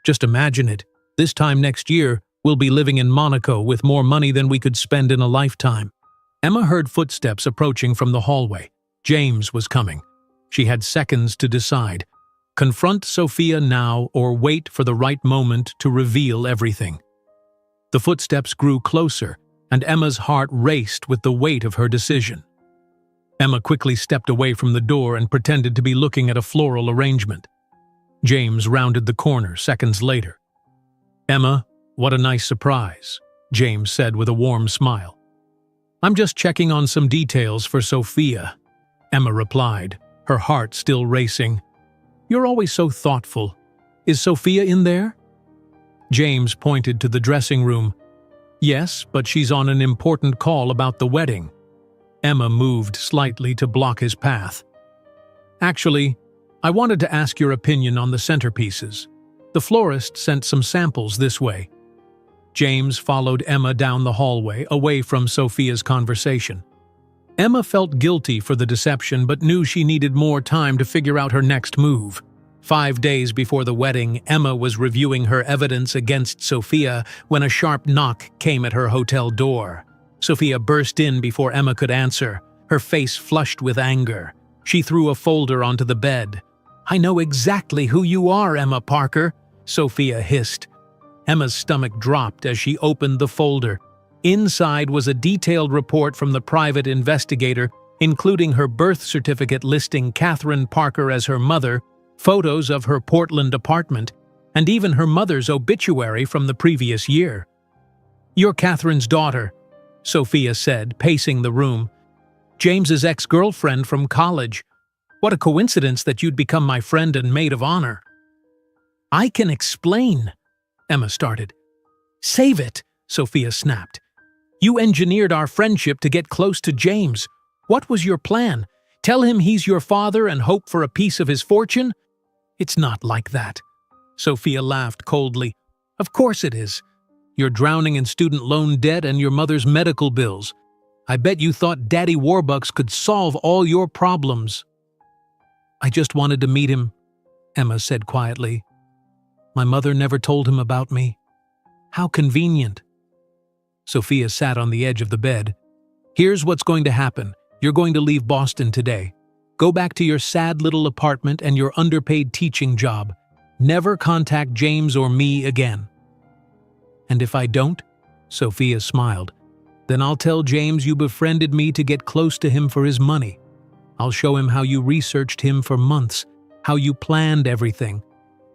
Just imagine it. This time next year, we'll be living in Monaco with more money than we could spend in a lifetime." Emma heard footsteps approaching from the hallway. James was coming. She had seconds to decide. Confront Sophia now or wait for the right moment to reveal everything. The footsteps grew closer, and Emma's heart raced with the weight of her decision. Emma quickly stepped away from the door and pretended to be looking at a floral arrangement. James rounded the corner seconds later. "Emma, what a nice surprise," James said with a warm smile. "I'm just checking on some details for Sophia," Emma replied, her heart still racing. "You're always so thoughtful. Is Sophia in there?" James pointed to the dressing room. "Yes, but she's on an important call about the wedding." Emma moved slightly to block his path. "Actually, I wanted to ask your opinion on the centerpieces. The florist sent some samples this way." James followed Emma down the hallway, away from Sophia's conversation. Emma felt guilty for the deception but knew she needed more time to figure out her next move. 5 days before the wedding, Emma was reviewing her evidence against Sophia when a sharp knock came at her hotel door. Sophia burst in before Emma could answer, her face flushed with anger. She threw a folder onto the bed. "I know exactly who you are, Emma Parker," Sophia hissed. Emma's stomach dropped as she opened the folder. Inside was a detailed report from the private investigator, including her birth certificate listing Catherine Parker as her mother, photos of her Portland apartment, and even her mother's obituary from the previous year. "You're Catherine's daughter," Sophia said, pacing the room. "James's ex-girlfriend from college. What a coincidence that you'd become my friend and maid of honor." "I can explain," Emma started. "Save it," Sophia snapped. "You engineered our friendship to get close to James. What was your plan? Tell him he's your father and hope for a piece of his fortune?" "It's not like that." Sophia laughed coldly. "Of course it is. You're drowning in student loan debt and your mother's medical bills. I bet you thought Daddy Warbucks could solve all your problems." "I just wanted to meet him," Emma said quietly. "My mother never told him about me. How convenient." Sophia sat on the edge of the bed. "Here's what's going to happen. You're going to leave Boston today. Go back to your sad little apartment and your underpaid teaching job. Never contact James or me again." "And if I don't?" Sophia smiled. "Then I'll tell James you befriended me to get close to him for his money. I'll show him how you researched him for months, how you planned everything.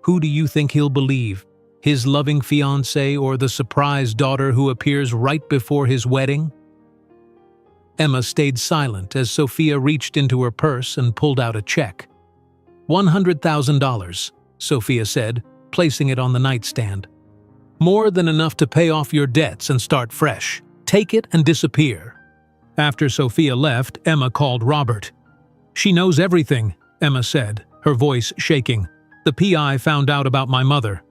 Who do you think he'll believe? His loving fiancée or the surprise daughter who appears right before his wedding?" Emma stayed silent as Sophia reached into her purse and pulled out a check. $100,000, Sophia said, placing it on the nightstand. "More than enough to pay off your debts and start fresh. Take it and disappear." After Sophia left, Emma called Robert. "She knows everything," Emma said, her voice shaking. "The PI found out about my mother."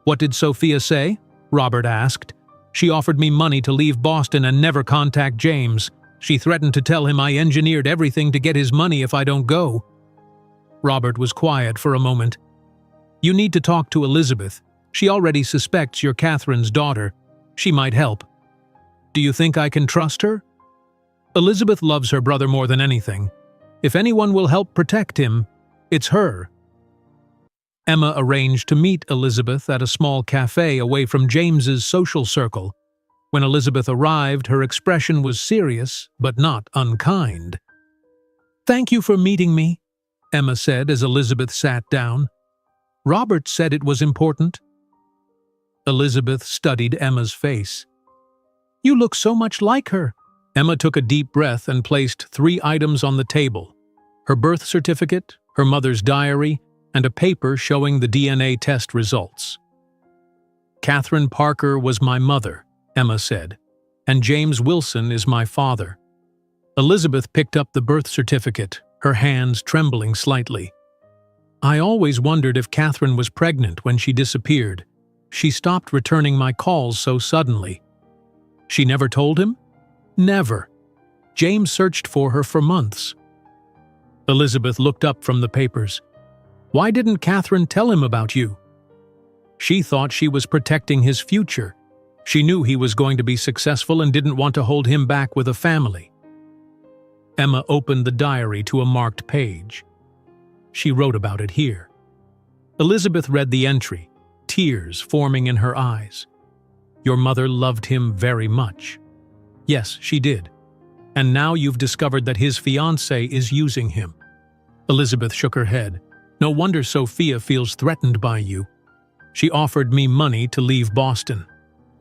"What did Sophia say?" Robert asked. "She offered me money to leave Boston and never contact James. She threatened to tell him I engineered everything to get his money if I don't go." Robert was quiet for a moment. "You need to talk to Elizabeth. She already suspects you're Catherine's daughter. She might help." "Do you think I can trust her?" "Elizabeth loves her brother more than anything. If anyone will help protect him, it's her." Emma arranged to meet Elizabeth at a small cafe away from James's social circle. When Elizabeth arrived, her expression was serious, but not unkind. "Thank you for meeting me," Emma said as Elizabeth sat down. "Robert said it was important." Elizabeth studied Emma's face. "You look so much like her." Emma took a deep breath and placed 3 items on the table: her birth certificate, her mother's diary, and a paper showing the DNA test results. "Catherine Parker was my mother," Emma said, "and James Wilson is my father." Elizabeth picked up the birth certificate, her hands trembling slightly. "I always wondered if Catherine was pregnant when she disappeared. She stopped returning my calls so suddenly." "She never told him?" "Never. James searched for her for months." Elizabeth looked up from the papers. "Why didn't Catherine tell him about you?" "She thought she was protecting his future. She knew he was going to be successful and didn't want to hold him back with a family." Emma opened the diary to a marked page. She wrote about it here. Elizabeth read the entry, tears forming in her eyes. "Your mother loved him very much." "Yes, she did. And now you've discovered that his fiancée is using him." Elizabeth shook her head. "No wonder Sophia feels threatened by you. She offered me money to leave Boston."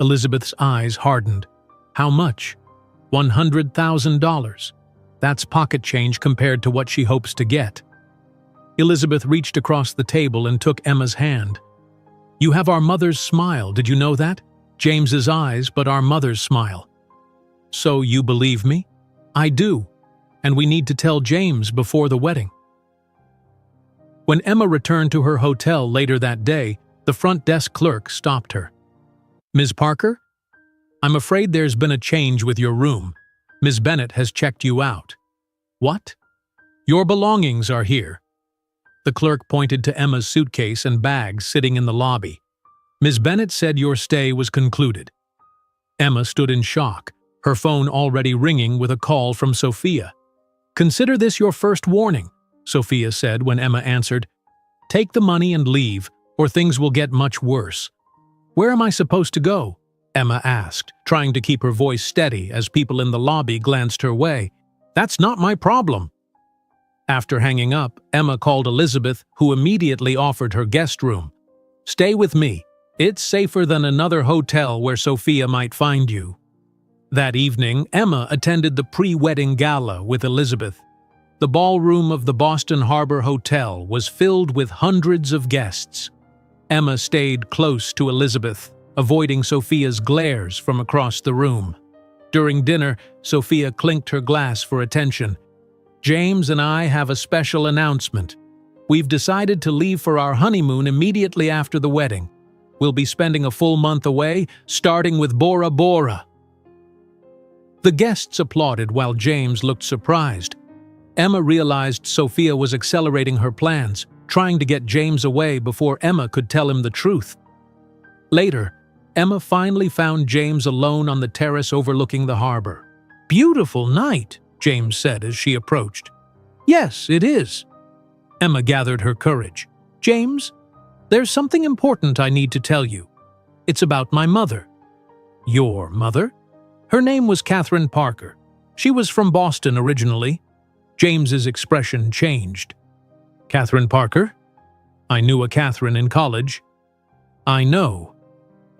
Elizabeth's eyes hardened. "How much?" $100,000. That's pocket change compared to what she hopes to get." Elizabeth reached across the table and took Emma's hand. "You have our mother's smile, did you know that? James's eyes, but our mother's smile." "So you believe me?" "I do, and we need to tell James before the wedding." When Emma returned to her hotel later that day, the front desk clerk stopped her. "Ms. Parker? I'm afraid there's been a change with your room. Ms. Bennett has checked you out." "What?" "Your belongings are here." The clerk pointed to Emma's suitcase and bags sitting in the lobby. "Ms. Bennett said your stay was concluded." Emma stood in shock, her phone already ringing with a call from Sophia. "Consider this your first warning," Sophia said when Emma answered. "Take the money and leave, or things will get much worse." "Where am I supposed to go?" Emma asked, trying to keep her voice steady as people in the lobby glanced her way. "That's not my problem." After hanging up, Emma called Elizabeth, who immediately offered her guest room. "Stay with me. It's safer than another hotel where Sophia might find you." That evening, Emma attended the pre-wedding gala with Elizabeth. The ballroom of the Boston Harbor Hotel was filled with hundreds of guests. Emma stayed close to Elizabeth, avoiding Sophia's glares from across the room. During dinner, Sophia clinked her glass for attention. "James and I have a special announcement. We've decided to leave for our honeymoon immediately after the wedding. We'll be spending a full month away, starting with Bora Bora." The guests applauded while James looked surprised. Emma realized Sophia was accelerating her plans, trying to get James away before Emma could tell him the truth. Later, Emma finally found James alone on the terrace overlooking the harbor. "Beautiful night," James said as she approached. "Yes, it is." Emma gathered her courage. "James, there's something important I need to tell you. It's about my mother." "Your mother?" "Her name was Catherine Parker. She was from Boston originally." James's expression changed. "Catherine Parker? I knew a Catherine in college." "I know."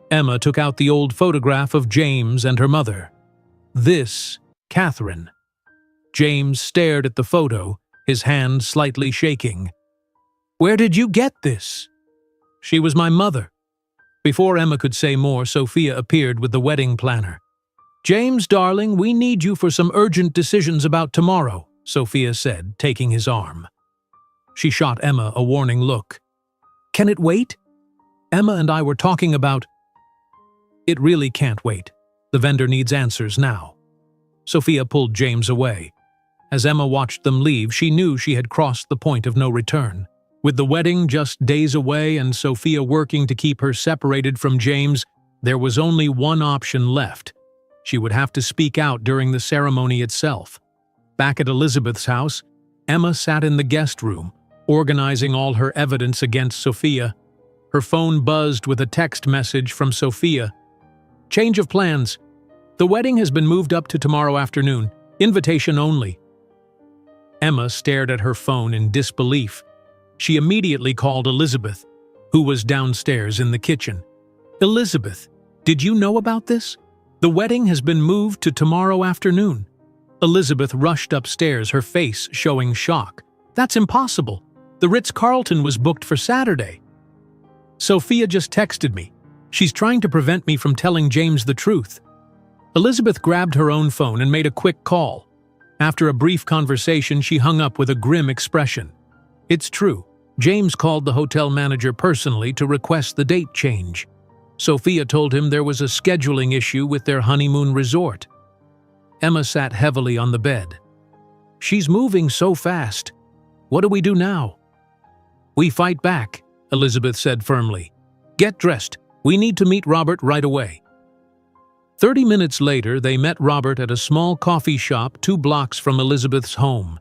Emma took out the old photograph of James and her mother. "This Catherine." James stared at the photo, his hand slightly shaking. "Where did you get this?" "She was my mother." Before Emma could say more, Sophia appeared with the wedding planner. "James, darling, we need you for some urgent decisions about tomorrow," Sophia said, taking his arm. She shot Emma a warning look. "Can it wait? Emma and I were talking about—" "It really can't wait. The vendor needs answers now." Sophia pulled James away. As Emma watched them leave, she knew she had crossed the point of no return. With the wedding just days away and Sophia working to keep her separated from James, there was only one option left. She would have to speak out during the ceremony itself. Back at Elizabeth's house, Emma sat in the guest room, organizing all her evidence against Sophia. Her phone buzzed with a text message from Sophia. "Change of plans. The wedding has been moved up to tomorrow afternoon. Invitation only." Emma stared at her phone in disbelief. She immediately called Elizabeth, who was downstairs in the kitchen. "Elizabeth, did you know about this? The wedding has been moved to tomorrow afternoon." Elizabeth rushed upstairs, her face showing shock. "That's impossible. The Ritz-Carlton was booked for Saturday. Sophia just texted me. She's trying to prevent me from telling James the truth. Elizabeth grabbed her own phone and made a quick call. After a brief conversation, she hung up with a grim expression. It's true. James called the hotel manager personally to request the date change. Sophia told him there was a scheduling issue with their honeymoon resort. Emma sat heavily on the bed. She's moving so fast. What do we do now? We fight back, Elizabeth said firmly. Get dressed. We need to meet Robert right away. 30 minutes later, they met Robert at a small coffee shop 2 blocks from Elizabeth's home.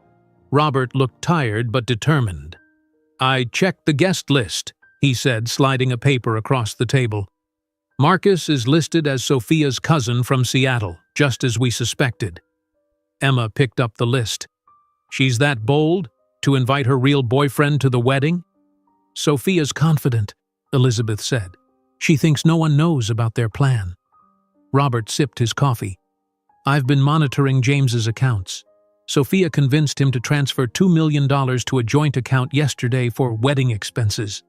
Robert looked tired but determined. I checked the guest list, he said, sliding a paper across the table. Marcus is listed as Sophia's cousin from Seattle, just as we suspected. Emma picked up the list. She's that bold to invite her real boyfriend to the wedding? Sophia's confident, Elizabeth said. She thinks no one knows about their plan. Robert sipped his coffee. I've been monitoring James's accounts. Sophia convinced him to transfer $2 million to a joint account yesterday for wedding expenses.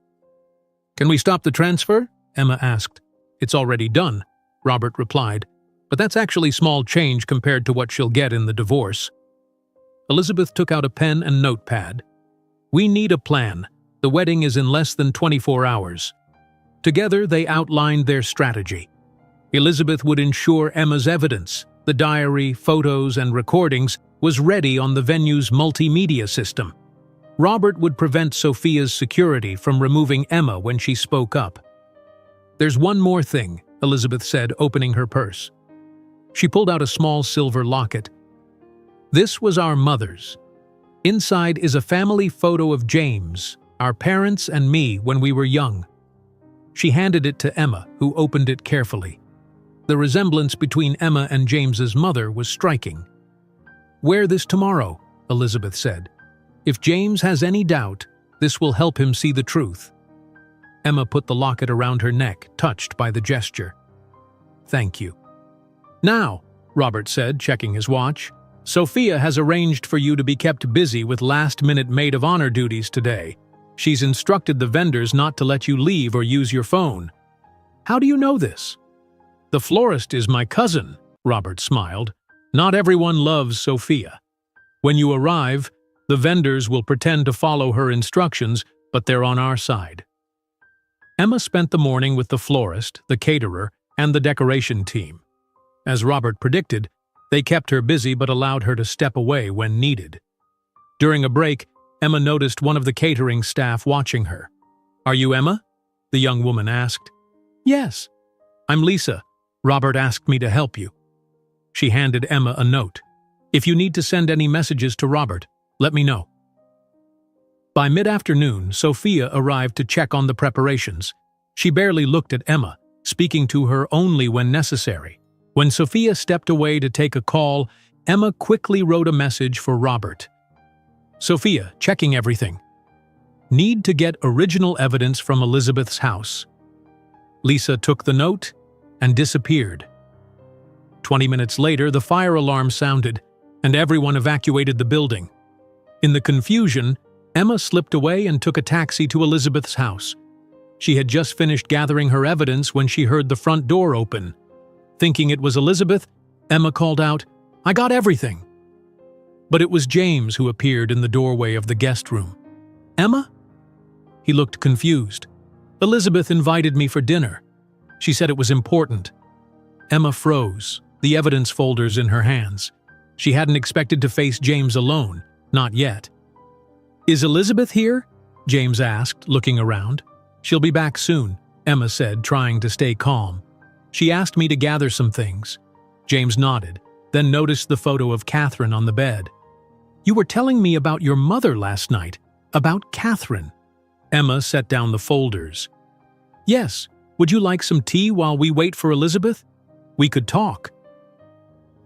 Can we stop the transfer? Emma asked. It's already done, Robert replied. But that's actually small change compared to what she'll get in the divorce. Elizabeth took out a pen and notepad. We need a plan. The wedding is in less than 24 hours. Together, they outlined their strategy. Elizabeth would ensure Emma's evidence, the diary, photos, and recordings, was ready on the venue's multimedia system. Robert would prevent Sophia's security from removing Emma when she spoke up. There's one more thing, Elizabeth said, opening her purse. She pulled out a small silver locket. This was our mother's. Inside is a family photo of James, our parents and me when we were young. She handed it to Emma, who opened it carefully. The resemblance between Emma and James's mother was striking. Wear this tomorrow, Elizabeth said. If James has any doubt, this will help him see the truth. Emma put the locket around her neck, touched by the gesture. Thank you. Now, Robert said, checking his watch, Sophia has arranged for you to be kept busy with last-minute maid of honor duties today. She's instructed the vendors not to let you leave or use your phone. How do you know this? The florist is my cousin, Robert smiled. Not everyone loves Sophia. When you arrive, the vendors will pretend to follow her instructions, but they're on our side. Emma spent the morning with the florist, the caterer, and the decoration team. As Robert predicted, they kept her busy but allowed her to step away when needed. During a break, Emma noticed one of the catering staff watching her. Are you Emma? The young woman asked. Yes. I'm Lisa. Robert asked me to help you. She handed Emma a note. If you need to send any messages to Robert, let me know. By mid-afternoon, Sophia arrived to check on the preparations. She barely looked at Emma, speaking to her only when necessary. When Sophia stepped away to take a call, Emma quickly wrote a message for Robert. Sophia, checking everything. Need to get original evidence from Elizabeth's house. Lisa took the note and disappeared. 20 minutes later, the fire alarm sounded, and everyone evacuated the building. In the confusion, Emma slipped away and took a taxi to Elizabeth's house. She had just finished gathering her evidence when she heard the front door open. Thinking it was Elizabeth, Emma called out, I got everything. But it was James who appeared in the doorway of the guest room. Emma? He looked confused. Elizabeth invited me for dinner. She said it was important. Emma froze, the evidence folders in her hands. She hadn't expected to face James alone, not yet. Is Elizabeth here? James asked, looking around. She'll be back soon, Emma said, trying to stay calm. She asked me to gather some things. James nodded, then noticed the photo of Catherine on the bed. You were telling me about your mother last night, about Catherine. Emma set down the folders. Yes, would you like some tea while we wait for Elizabeth? We could talk.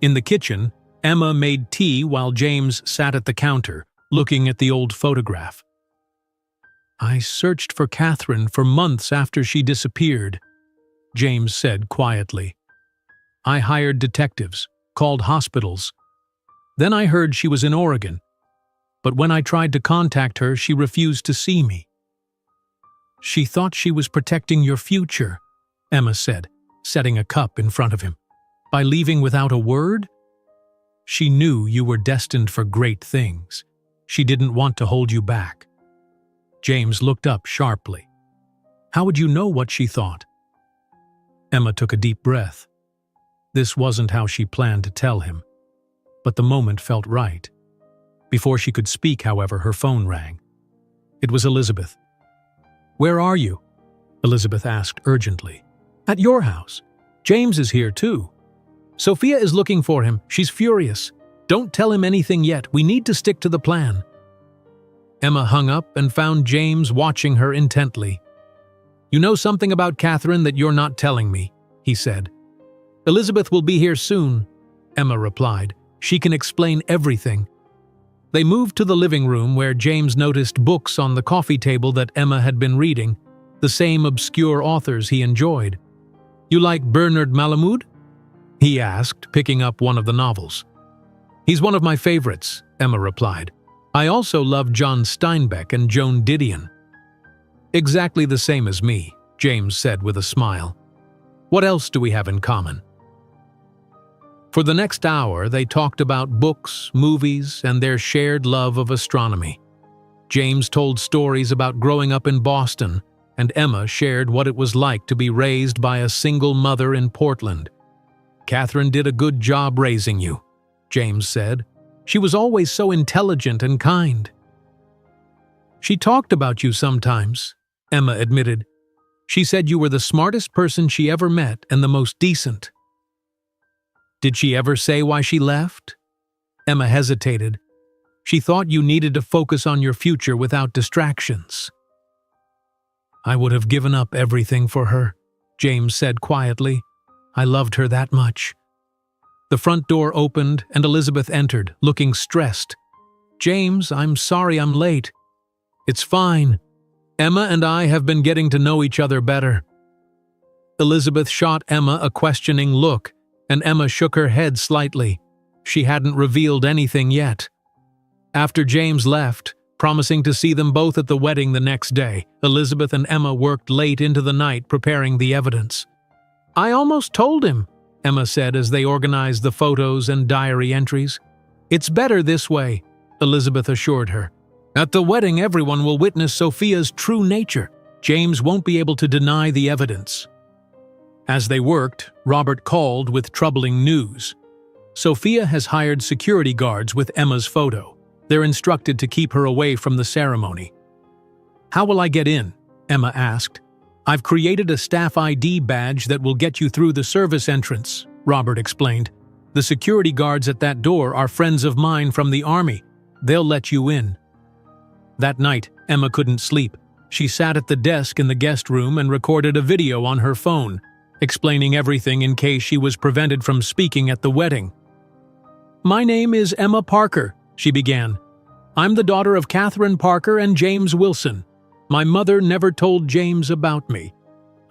In the kitchen, Emma made tea while James sat at the counter, looking at the old photograph. I searched for Catherine for months after she disappeared, James said quietly. I hired detectives, called hospitals. Then I heard she was in Oregon. but when I tried to contact her, she refused to see me." "She thought she was protecting your future," Emma said, setting a cup in front of him. "By leaving without a word? She knew you were destined for great things. She didn't want to hold you back." James looked up sharply. "How would you know what she thought?" Emma took a deep breath. This wasn't how she planned to tell him, but the moment felt right. Before she could speak, however, her phone rang. It was Elizabeth. "Where are you?" Elizabeth asked urgently. "At your house. James is here too. Sophia is looking for him. She's furious. Don't tell him anything yet. We need to stick to the plan." Emma hung up and found James watching her intently. "You know something about Catherine that you're not telling me," he said. "Elizabeth will be here soon," Emma replied. "She can explain everything." They moved to the living room where James noticed books on the coffee table that Emma had been reading, the same obscure authors he enjoyed. "You like Bernard Malamud?" he asked, picking up one of the novels. "He's one of my favorites," Emma replied. "I also love John Steinbeck and Joan Didion." "Exactly the same as me," James said with a smile. "What else do we have in common?" For the next hour, they talked about books, movies, and their shared love of astronomy. James told stories about growing up in Boston, and Emma shared what it was like to be raised by a single mother in Portland. "Catherine did a good job raising you," James said. "She was always so intelligent and kind." "She talked about you sometimes," Emma admitted. "She said you were the smartest person she ever met and the most decent." "Did she ever say why she left?" Emma hesitated. "She thought you needed to focus on your future without distractions." "I would have given up everything for her," James said quietly. "I loved her that much." The front door opened and Elizabeth entered, looking stressed. "James, I'm sorry I'm late." "It's fine. Emma and I have been getting to know each other better." Elizabeth shot Emma a questioning look, and Emma shook her head slightly. She hadn't revealed anything yet. After James left, promising to see them both at the wedding the next day, Elizabeth and Emma worked late into the night preparing the evidence. "I almost told him," Emma said as they organized the photos and diary entries. "It's better this way," Elizabeth assured her. "At the wedding, everyone will witness Sophia's true nature. James won't be able to deny the evidence." As they worked, Robert called with troubling news. Sophia has hired security guards with Emma's photo. They're instructed to keep her away from the ceremony. "How will I get in?" Emma asked. "I've created a staff ID badge that will get you through the service entrance," Robert explained. "The security guards at that door are friends of mine from the army. They'll let you in." That night, Emma couldn't sleep. She sat at the desk in the guest room and recorded a video on her phone, explaining everything in case she was prevented from speaking at the wedding. "My name is Emma Parker," she began. "I'm the daughter of Catherine Parker and James Wilson. My mother never told James about me.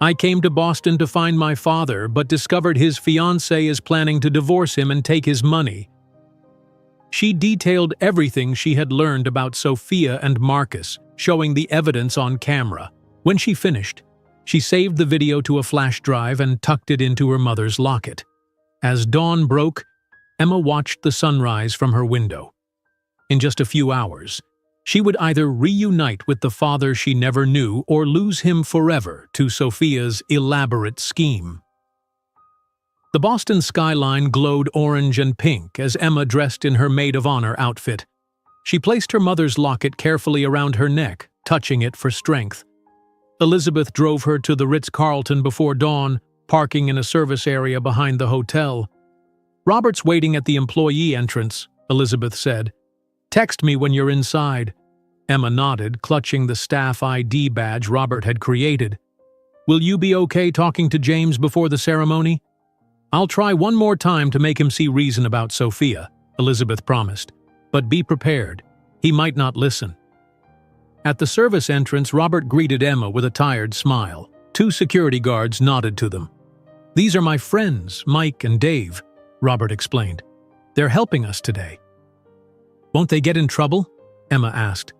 I came to Boston to find my father, but discovered his fiancée is planning to divorce him and take his money." She detailed everything she had learned about Sophia and Marcus, showing the evidence on camera. When she finished, she saved the video to a flash drive and tucked it into her mother's locket. As dawn broke, Emma watched the sunrise from her window. In just a few hours, she would either reunite with the father she never knew or lose him forever to Sophia's elaborate scheme. The Boston skyline glowed orange and pink as Emma dressed in her maid of honor outfit. She placed her mother's locket carefully around her neck, touching it for strength. Elizabeth drove her to the Ritz-Carlton before dawn, parking in a service area behind the hotel. "Robert's waiting at the employee entrance," Elizabeth said. "Text me when you're inside." Emma nodded, clutching the staff ID badge Robert had created. "Will you be okay talking to James before the ceremony?" "I'll try one more time to make him see reason about Sophia," Elizabeth promised. "But be prepared. He might not listen." At the service entrance, Robert greeted Emma with a tired smile. Two security guards nodded to them. "These are my friends, Mike and Dave," Robert explained. "They're helping us today." "Won't they get in trouble?" Emma asked.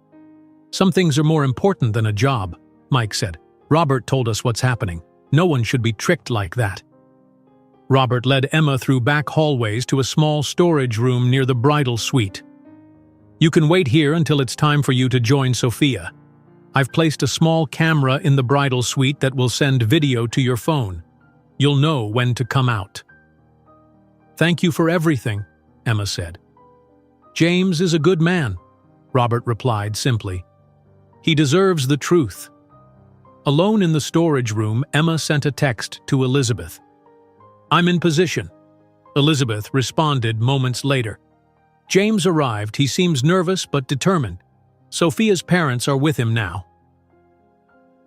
"Some things are more important than a job," Mike said. "Robert told us what's happening. No one should be tricked like that." Robert led Emma through back hallways to a small storage room near the bridal suite. "You can wait here until it's time for you to join Sophia. I've placed a small camera in the bridal suite that will send video to your phone. You'll know when to come out." "Thank you for everything," Emma said. "James is a good man," Robert replied simply. "He deserves the truth." Alone in the storage room, Emma sent a text to Elizabeth. "I'm in position." Elizabeth responded moments later. "James arrived. He seems nervous but determined. Sophia's parents are with him now."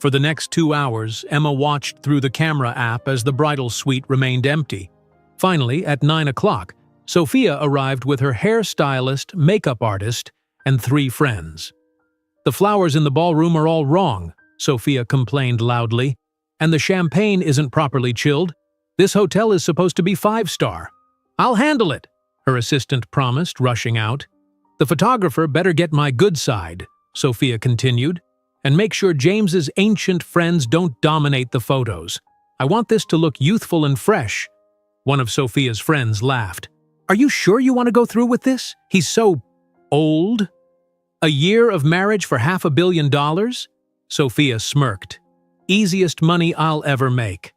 For the next 2 hours, Emma watched through the camera app as the bridal suite remained empty. Finally, at 9 o'clock, Sophia arrived with her hairstylist, makeup artist, and 3 friends. "The flowers in the ballroom are all wrong," Sophia complained loudly, "and the champagne isn't properly chilled. This hotel is supposed to be 5-star. "I'll handle it," her assistant promised, rushing out. "The photographer better get my good side," Sophia continued, "and make sure James's ancient friends don't dominate the photos. I want this to look youthful and fresh." One of Sophia's friends laughed. "Are you sure you want to go through with this? He's so old." "A year of marriage for $500 million? Sophia smirked. "Easiest money I'll ever make."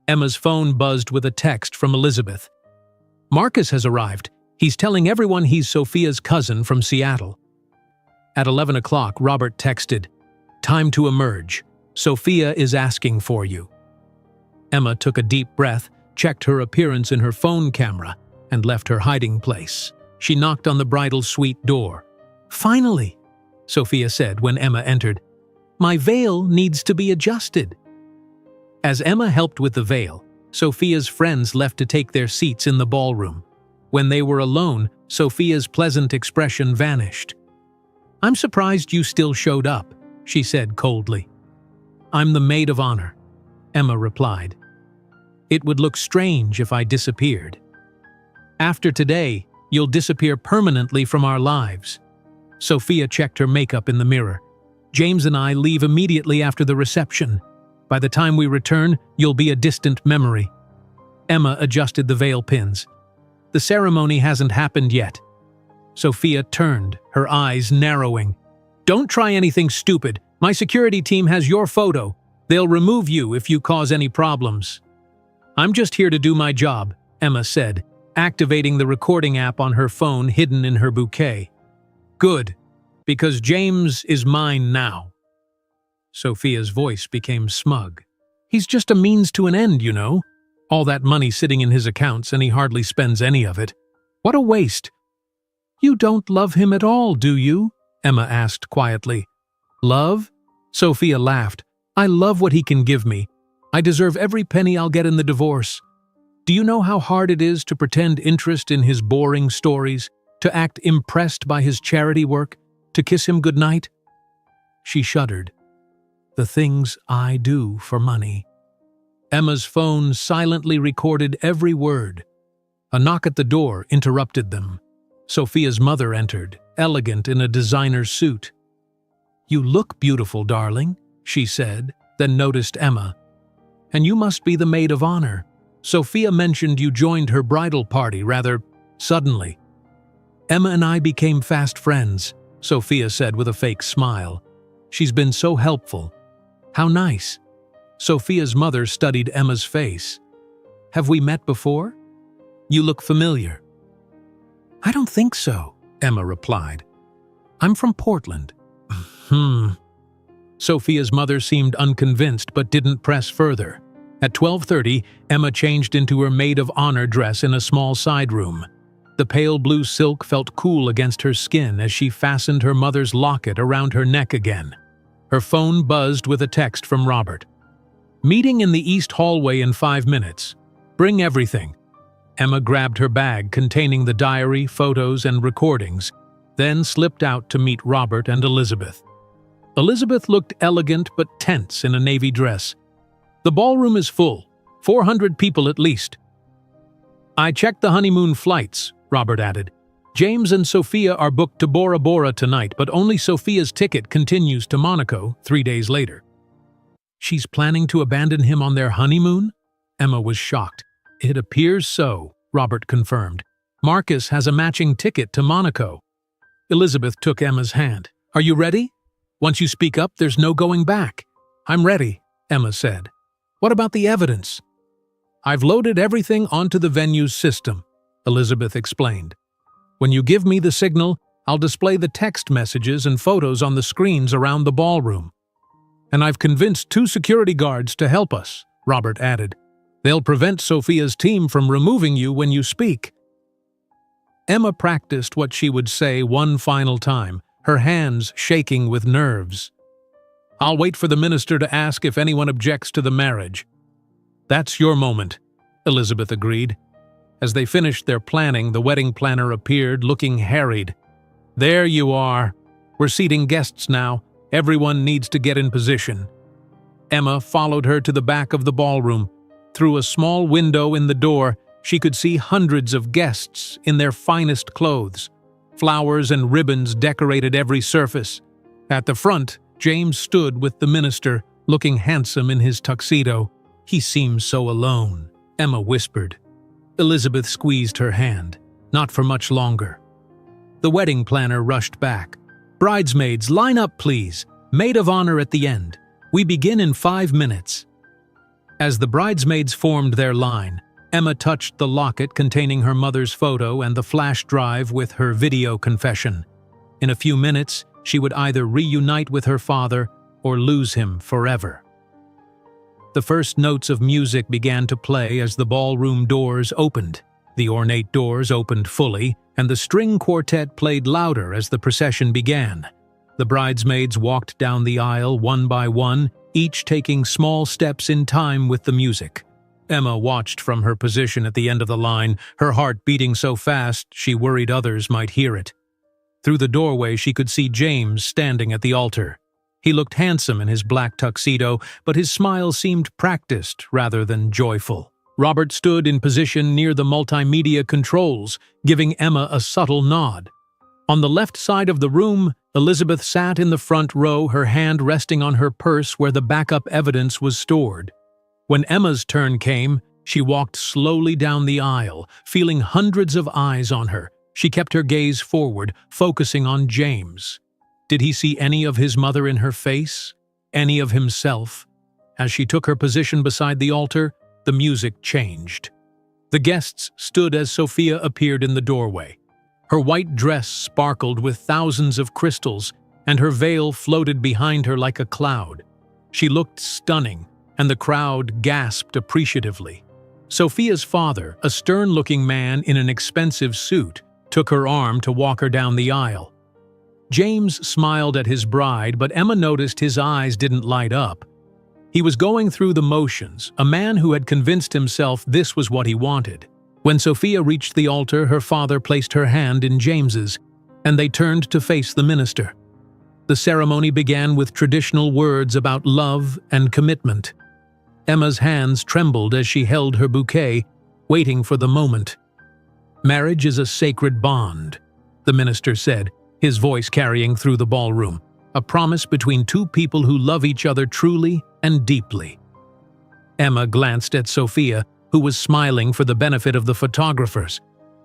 Emma's phone buzzed with a text from Elizabeth. "Marcus has arrived. He's telling everyone he's Sophia's cousin from Seattle." At 11 o'clock, Robert texted, "Time to emerge. Sophia is asking for you." Emma took a deep breath, checked her appearance in her phone camera, and left her hiding place. She knocked on the bridal suite door. "Finally," Sophia said when Emma entered. "My veil needs to be adjusted." As Emma helped with the veil, Sophia's friends left to take their seats in the ballroom. When they were alone, Sophia's pleasant expression vanished. "I'm surprised you still showed up," she said coldly. "I'm the maid of honor," Emma replied. "It would look strange if I disappeared. After today, you'll disappear permanently from our lives." Sophia checked her makeup in the mirror. "James and I leave immediately after the reception. By the time we return, you'll be a distant memory." Emma adjusted the veil pins. "The ceremony hasn't happened yet." Sophia turned, her eyes narrowing. "Don't try anything stupid. My security team has your photo. They'll remove you if you cause any problems." "I'm just here to do my job," Emma said, activating the recording app on her phone hidden in her bouquet. "Good, because James is mine now." Sophia's voice became smug. "He's just a means to an end, you know. All that money sitting in his accounts and he hardly spends any of it. What a waste." "You don't love him at all, do you?" Emma asked quietly. "Love?" Sophia laughed. "I love what he can give me. I deserve every penny I'll get in the divorce. Do you know how hard it is to pretend interest in his boring stories, to act impressed by his charity work, to kiss him goodnight?" She shuddered. "The things I do for money." Emma's phone silently recorded every word. A knock at the door interrupted them. Sophia's mother entered, elegant in a designer suit. "You look beautiful, darling," she said, then noticed Emma. "And you must be the maid of honor. Sophia mentioned you joined her bridal party rather suddenly." "Emma and I became fast friends," Sophia said with a fake smile. "She's been so helpful." "How nice." Sophia's mother studied Emma's face. "Have we met before? You look familiar." "I don't think so," Emma replied. "I'm from Portland." Sophia's mother seemed unconvinced but didn't press further. At 12:30, Emma changed into her maid of honor dress in a small side room. The pale blue silk felt cool against her skin as she fastened her mother's locket around her neck again. Her phone buzzed with a text from Robert. "Meeting in the east hallway in 5 minutes. Bring everything." Emma grabbed her bag containing the diary, photos, and recordings, then slipped out to meet Robert and Elizabeth. Elizabeth looked elegant but tense in a navy dress. "The ballroom is full, 400 people at least." "I checked the honeymoon flights," Robert added. James and Sophia are booked to Bora Bora tonight, but only Sophia's ticket continues to Monaco 3 days later. She's planning to abandon him on their honeymoon? Emma was shocked. It appears so, Robert confirmed. Marcus has a matching ticket to Monaco. Elizabeth took Emma's hand. Are you ready? Once you speak up, there's no going back. I'm ready, Emma said. What about the evidence? I've loaded everything onto the venue's system, Elizabeth explained. When you give me the signal, I'll display the text messages and photos on the screens around the ballroom. And I've convinced 2 security guards to help us, Robert added. They'll prevent Sophia's team from removing you when you speak. Emma practiced what she would say one final time, her hands shaking with nerves. I'll wait for the minister to ask if anyone objects to the marriage. That's your moment, Elizabeth agreed. As they finished their planning, the wedding planner appeared, looking harried. There you are. We're seating guests now. Everyone needs to get in position. Emma followed her to the back of the ballroom. Through a small window in the door, she could see hundreds of guests in their finest clothes. Flowers and ribbons decorated every surface. At the front, James stood with the minister, looking handsome in his tuxedo. He seemed so alone, Emma whispered. Elizabeth squeezed her hand. Not for much longer. The wedding planner rushed back. Bridesmaids, line up, please. Maid of honor at the end. We begin in 5 minutes. As the bridesmaids formed their line, Emma touched the locket containing her mother's photo and the flash drive with her video confession. In a few minutes, she would either reunite with her father or lose him forever. The first notes of music began to play as the ballroom doors opened. The ornate doors opened fully, and the string quartet played louder as the procession began. The bridesmaids walked down the aisle one by one, each taking small steps in time with the music. Emma watched from her position at the end of the line, her heart beating so fast she worried others might hear it. Through the doorway she could see James standing at the altar. He looked handsome in his black tuxedo, but his smile seemed practiced rather than joyful. Robert stood in position near the multimedia controls, giving Emma a subtle nod. On the left side of the room, Elizabeth sat in the front row, her hand resting on her purse where the backup evidence was stored. When Emma's turn came, she walked slowly down the aisle, feeling hundreds of eyes on her. She kept her gaze forward, focusing on James. Did he see any of his mother in her face? Any of himself? As she took her position beside the altar, the music changed. The guests stood as Sophia appeared in the doorway. Her white dress sparkled with thousands of crystals, and her veil floated behind her like a cloud. She looked stunning, and the crowd gasped appreciatively. Sophia's father, a stern-looking man in an expensive suit, took her arm to walk her down the aisle. James smiled at his bride, but Emma noticed his eyes didn't light up. He was going through the motions, a man who had convinced himself this was what he wanted. When Sophia reached the altar, her father placed her hand in James's, and they turned to face the minister. The ceremony began with traditional words about love and commitment. Emma's hands trembled as she held her bouquet, waiting for the moment. Marriage is a sacred bond, the minister said, his voice carrying through the ballroom, a promise between 2 people who love each other truly and deeply. Emma glanced at Sophia, who was smiling for the benefit of the photographers.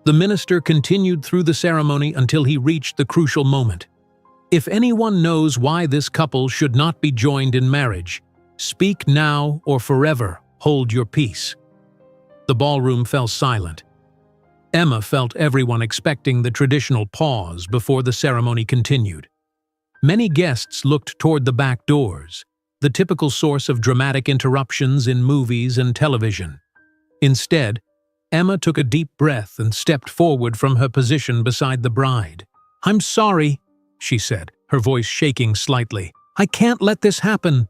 The minister continued through the ceremony until he reached the crucial moment. If anyone knows why this couple should not be joined in marriage, speak now or forever hold your peace. The ballroom fell silent. Emma felt everyone expecting the traditional pause before the ceremony continued. Many guests looked toward the back doors, the typical source of dramatic interruptions in movies and television. Instead, Emma took a deep breath and stepped forward from her position beside the bride. "I'm sorry," she said, her voice shaking slightly. "I can't let this happen."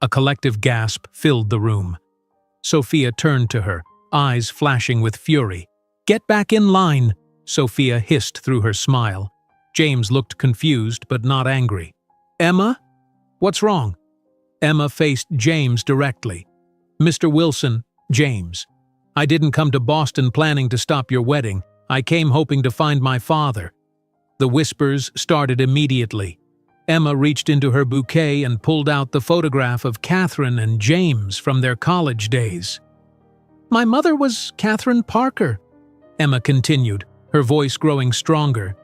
A collective gasp filled the room. Sophia turned to her, eyes flashing with fury. "Get back in line," Sophia hissed through her smile. James looked confused but not angry. "Emma? What's wrong?" Emma faced James directly. "Mr. Wilson, James, I didn't come to Boston planning to stop your wedding. I came hoping to find my father." The whispers started immediately. Emma reached into her bouquet and pulled out the photograph of Catherine and James from their college days. "My mother was Catherine Parker," Emma continued, her voice growing stronger.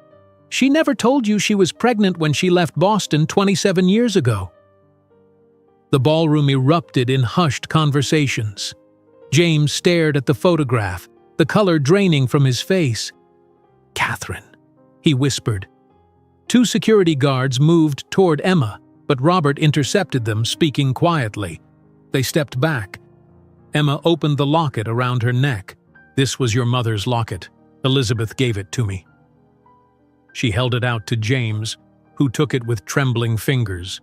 "She never told you she was pregnant when she left Boston 27 years ago." The ballroom erupted in hushed conversations. James stared at the photograph, the color draining from his face. "Catherine," he whispered. Two security guards moved toward Emma, but Robert intercepted them, speaking quietly. They stepped back. Emma opened the locket around her neck. "This was your mother's locket. Elizabeth gave it to me." She held it out to James, who took it with trembling fingers.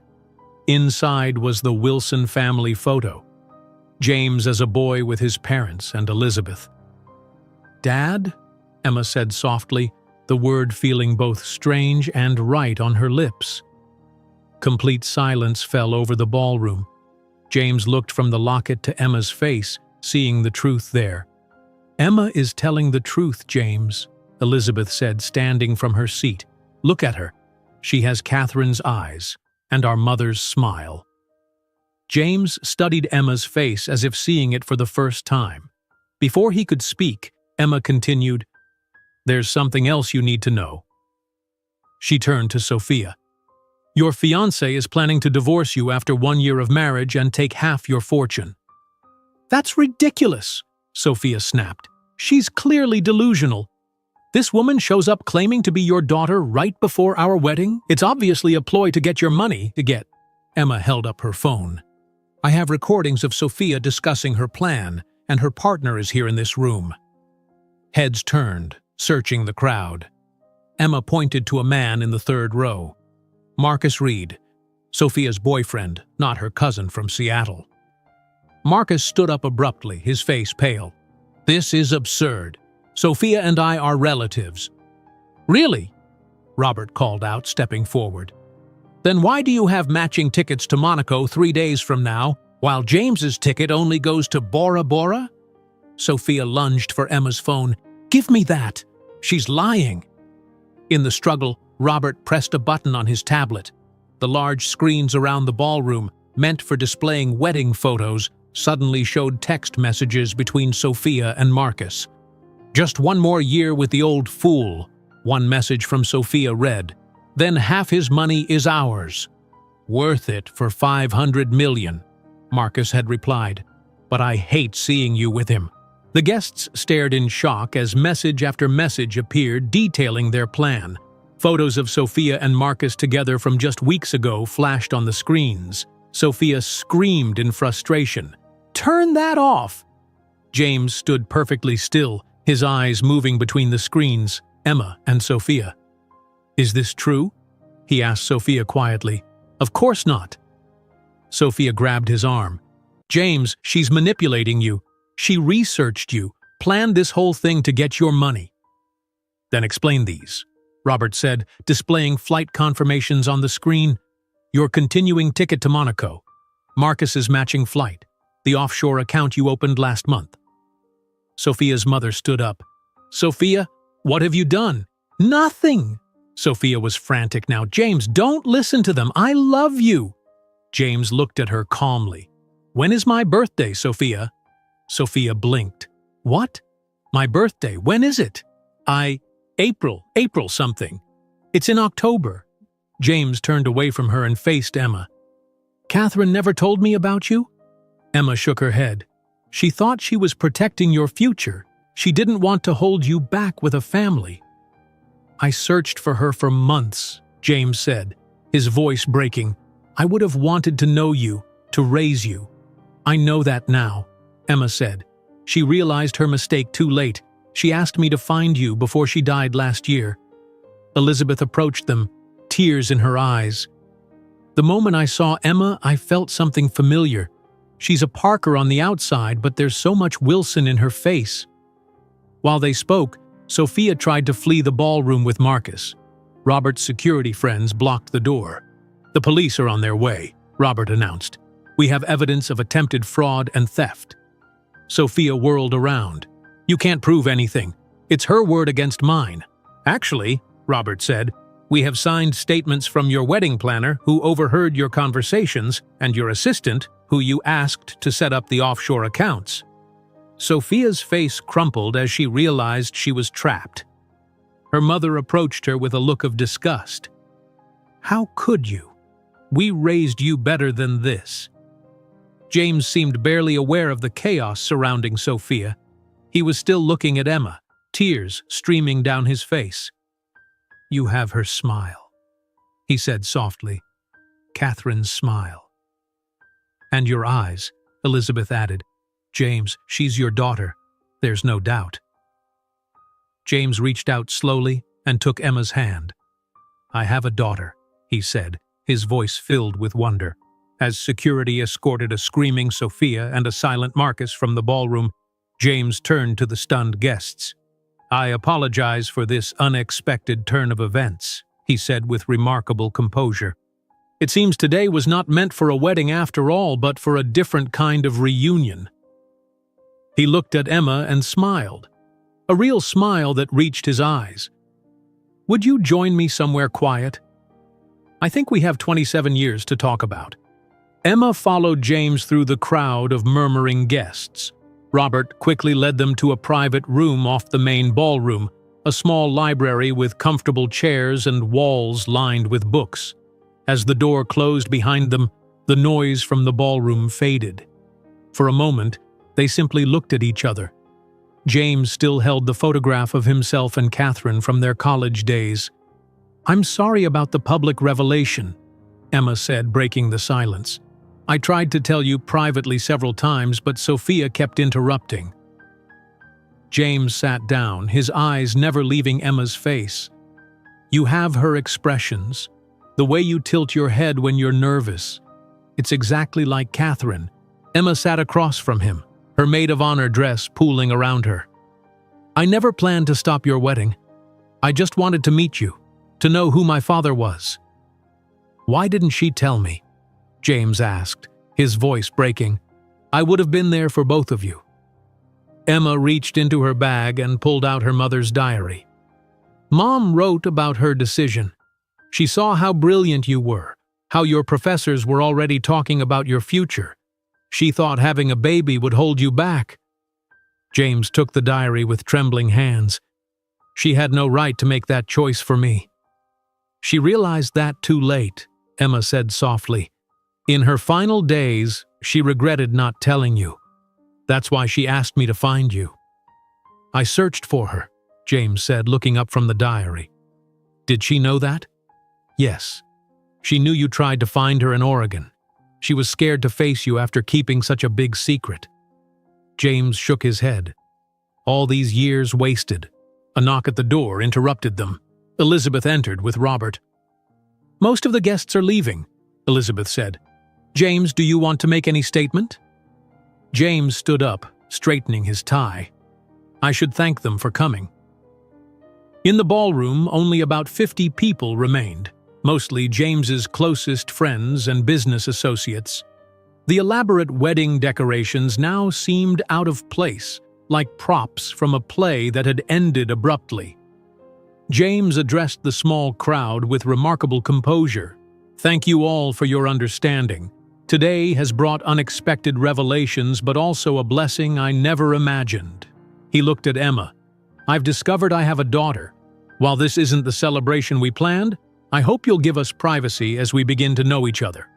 Inside was the Wilson family photo. James as a boy with his parents and Elizabeth. "Dad?" Emma said softly, the word feeling both strange and right on her lips. Complete silence fell over the ballroom. James looked from the locket to Emma's face, seeing the truth there. "Emma is telling the truth, James," Elizabeth said, standing from her seat. "Look at her. She has Catherine's eyes and our mother's smile." James studied Emma's face as if seeing it for the first time. Before he could speak, Emma continued, "There's something else you need to know." She turned to Sophia. "Your fiancé is planning to divorce you after 1 year of marriage and take half your fortune." "That's ridiculous," Sophia snapped. "She's clearly delusional. This woman shows up claiming to be your daughter right before our wedding. It's obviously a ploy to get your money to get." Emma held up her phone. "I have recordings of Sophia discussing her plan, and her partner is here in this room." Heads turned, searching the crowd. Emma pointed to a man in the third row. Marcus Reed, Sophia's boyfriend, not her cousin from Seattle. Marcus stood up abruptly, his face pale. "This is absurd. Sophia and I are relatives." "Really?" Robert called out, stepping forward. "Then why do you have matching tickets to Monaco 3 days from now, while James's ticket only goes to Bora Bora?" Sophia lunged for Emma's phone. "Give me that! She's lying!" In the struggle, Robert pressed a button on his tablet. The large screens around the ballroom, meant for displaying wedding photos, suddenly showed text messages between Sophia and Marcus. "Just 1 more year with the old fool," one message from Sophia read. "Then half his money is ours." "Worth it for 500 million, Marcus had replied. "But I hate seeing you with him." The guests stared in shock as message after message appeared detailing their plan. Photos of Sophia and Marcus together from just weeks ago flashed on the screens. Sophia screamed in frustration. "Turn that off!" James stood perfectly still, his eyes moving between the screens, Emma and Sophia. "Is this true?" he asked Sophia quietly. "Of course not." Sophia grabbed his arm. "James, she's manipulating you. She researched you, planned this whole thing to get your money." "Then explain these," Robert said, displaying flight confirmations on the screen. "Your continuing ticket to Monaco, Marcus's matching flight, the offshore account you opened last month." Sophia's mother stood up. "Sophia, what have you done?" "Nothing!" Sophia was frantic now. "James, don't listen to them. I love you." James looked at her calmly. "When is my birthday, Sophia?" Sophia blinked. "What? My birthday? When is it?" April something. It's in October." James turned away from her and faced Emma. "Catherine never told me about you?" Emma shook her head. "She thought she was protecting your future. She didn't want to hold you back with a family." "I searched for her for months," James said, his voice breaking. "I would have wanted to know you, to raise you." "I know that now," Emma said. "She realized her mistake too late. She asked me to find you before she died last year." Elizabeth approached them, tears in her eyes. "The moment I saw Emma, I felt something familiar. She's a Parker on the outside, but there's so much Wilson in her face." While they spoke, Sophia tried to flee the ballroom with Marcus. Robert's security friends blocked the door. "The police are on their way," Robert announced. "We have evidence of attempted fraud and theft." Sophia whirled around. "You can't prove anything. It's her word against mine. Actually, Robert said, we have signed statements from your wedding planner who overheard your conversations and your assistant who you asked to set up the offshore accounts. Sophia's face crumpled as she realized she was trapped. Her mother approached her with a look of disgust. How could you? We raised you better than this. James seemed barely aware of the chaos surrounding Sophia. He was still looking at Emma, tears streaming down his face. You have her smile, he said softly. Catherine's smile. And your eyes, Elizabeth added. James, she's your daughter. There's no doubt. James reached out slowly and took Emma's hand. I have a daughter, he said, his voice filled with wonder. As security escorted a screaming Sophia and a silent Marcus from the ballroom, James turned to the stunned guests. I apologize for this unexpected turn of events, he said with remarkable composure. It seems today was not meant for a wedding after all, but for a different kind of reunion. He looked at Emma and smiled, a real smile that reached his eyes. Would you join me somewhere quiet? I think we have 27 years to talk about. Emma followed James through the crowd of murmuring guests. Robert quickly led them to a private room off the main ballroom, a small library with comfortable chairs and walls lined with books. As the door closed behind them, the noise from the ballroom faded. For a moment, they simply looked at each other. James still held the photograph of himself and Catherine from their college days. I'm sorry about the public revelation, Emma said, breaking the silence. I tried to tell you privately several times, but Sophia kept interrupting. James sat down, his eyes never leaving Emma's face. You have her expressions, the way you tilt your head when you're nervous. It's exactly like Catherine. Emma sat across from him, her maid of honor dress pooling around her. I never planned to stop your wedding. I just wanted to meet you, to know who my father was. Why didn't she tell me? James asked, his voice breaking. I would have been there for both of you. Emma reached into her bag and pulled out her mother's diary. Mom wrote about her decision. She saw how brilliant you were, how your professors were already talking about your future. She thought having a baby would hold you back. James took the diary with trembling hands. She had no right to make that choice for me. She realized that too late, Emma said softly. In her final days, she regretted not telling you. That's why she asked me to find you. I searched for her, James said, looking up from the diary. Did she know that? Yes. She knew you tried to find her in Oregon. She was scared to face you after keeping such a big secret. James shook his head. All these years wasted. A knock at the door interrupted them. Elizabeth entered with Robert. Most of the guests are leaving, Elizabeth said. James, do you want to make any statement? James stood up, straightening his tie. I should thank them for coming. In the ballroom, only about 50 people remained, mostly James's closest friends and business associates. The elaborate wedding decorations now seemed out of place, like props from a play that had ended abruptly. James addressed the small crowd with remarkable composure. Thank you all for your understanding. Today has brought unexpected revelations, but also a blessing I never imagined. He looked at Emma. I've discovered I have a daughter. While this isn't the celebration we planned, I hope you'll give us privacy as we begin to know each other.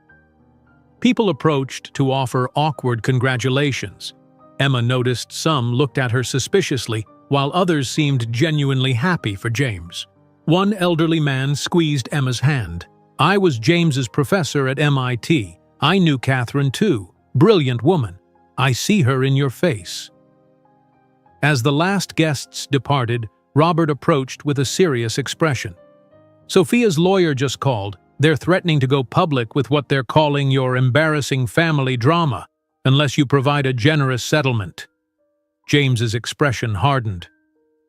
People approached to offer awkward congratulations. Emma noticed some looked at her suspiciously, while others seemed genuinely happy for James. One elderly man squeezed Emma's hand. I was James's professor at MIT. I knew Catherine too. Brilliant woman. I see her in your face. As the last guests departed, Robert approached with a serious expression. Sophia's lawyer just called. They're threatening to go public with what they're calling your embarrassing family drama, unless you provide a generous settlement. James's expression hardened.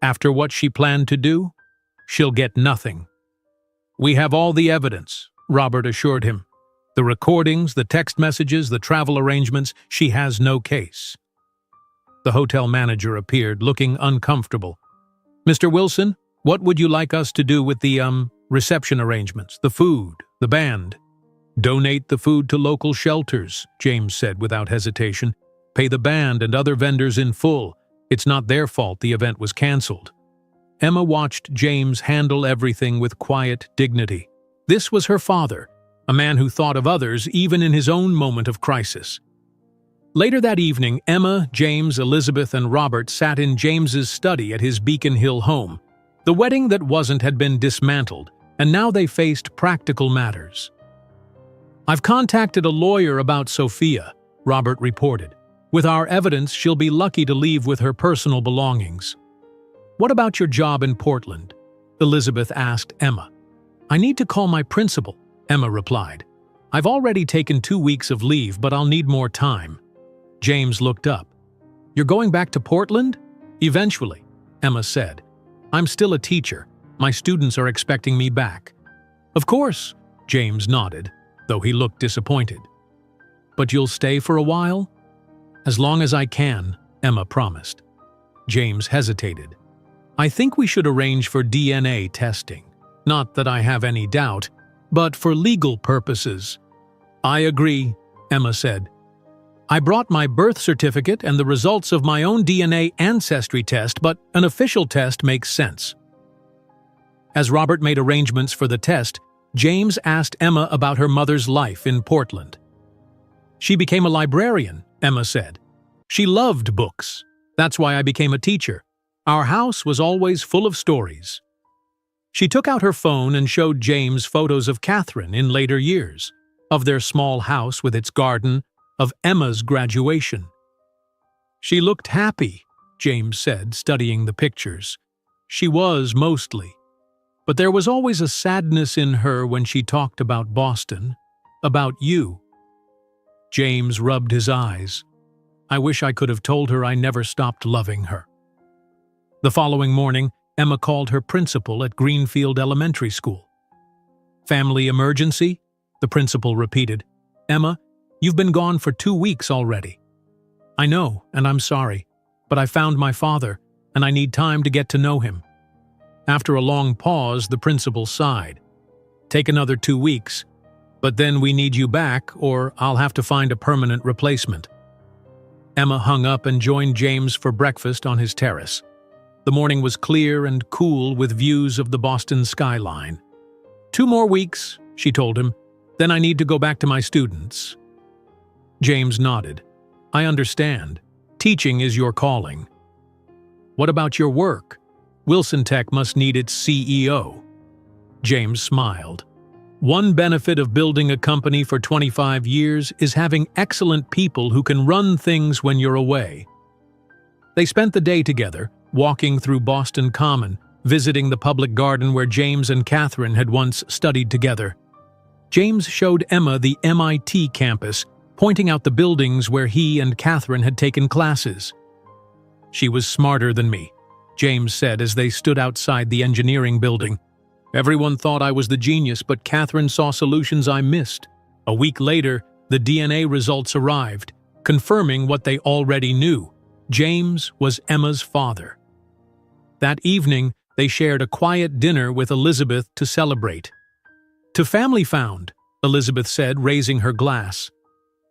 After what she planned to do, she'll get nothing. We have all the evidence, Robert assured him. The recordings, the text messages, the travel arrangements, she has no case. The hotel manager appeared, looking uncomfortable. "Mr. Wilson, what would you like us to do with the, reception arrangements, the food, the band?" "Donate the food to local shelters," James said without hesitation. "Pay the band and other vendors in full. It's not their fault the event was cancelled." Emma watched James handle everything with quiet dignity. This was her father, a man who thought of others even in his own moment of crisis. Later that evening, Emma, James, Elizabeth, and Robert sat in James's study at his Beacon Hill home. The wedding that wasn't had been dismantled, and now they faced practical matters. "I've contacted a lawyer about Sophia," Robert reported. "With our evidence, she'll be lucky to leave with her personal belongings." "What about your job in Portland?" Elizabeth asked Emma. "I need to call my principal," Emma replied. "I've already taken 2 weeks of leave, but I'll need more time." James looked up. "You're going back to Portland?" "Eventually," Emma said. "I'm still a teacher. My students are expecting me back." "Of course," James nodded, though he looked disappointed. "But you'll stay for a while?" "As long as I can," Emma promised. James hesitated. "I think we should arrange for DNA testing. Not that I have any doubt, but for legal purposes." "I agree," Emma said. "I brought my birth certificate and the results of my own DNA ancestry test, but an official test makes sense." As Robert made arrangements for the test, James asked Emma about her mother's life in Portland. "She became a librarian," Emma said. "She loved books. That's why I became a teacher. Our house was always full of stories." She took out her phone and showed James photos of Catherine in later years, of their small house with its garden, of Emma's graduation. "She looked happy," James said, studying the pictures. "She was, mostly. But there was always a sadness in her when she talked about Boston, about you." James rubbed his eyes. "I wish I could have told her I never stopped loving her." The following morning, Emma called her principal at Greenfield Elementary School. "Family emergency?" the principal repeated. "Emma, you've been gone for 2 weeks already." "I know, and I'm sorry, but I found my father, and I need time to get to know him." After a long pause, the principal sighed. "Take another 2 weeks, but then we need you back, or I'll have to find a permanent replacement." Emma hung up and joined James for breakfast on his terrace. The morning was clear and cool with views of the Boston skyline. "2 more weeks," she told him, "then I need to go back to my students." James nodded. "I understand. Teaching is your calling." "What about your work? Wilson Tech must need its CEO." James smiled. "One benefit of building a company for 25 years is having excellent people who can run things when you're away." They spent the day together, walking through Boston Common, visiting the public garden where James and Catherine had once studied together. James showed Emma the MIT campus, pointing out the buildings where he and Catherine had taken classes. "She was smarter than me," James said as they stood outside the engineering building. "Everyone thought I was the genius, but Catherine saw solutions I missed." A week later, the DNA results arrived, confirming what they already knew. James was Emma's father. That evening, they shared a quiet dinner with Elizabeth to celebrate. "To family found," Elizabeth said, raising her glass.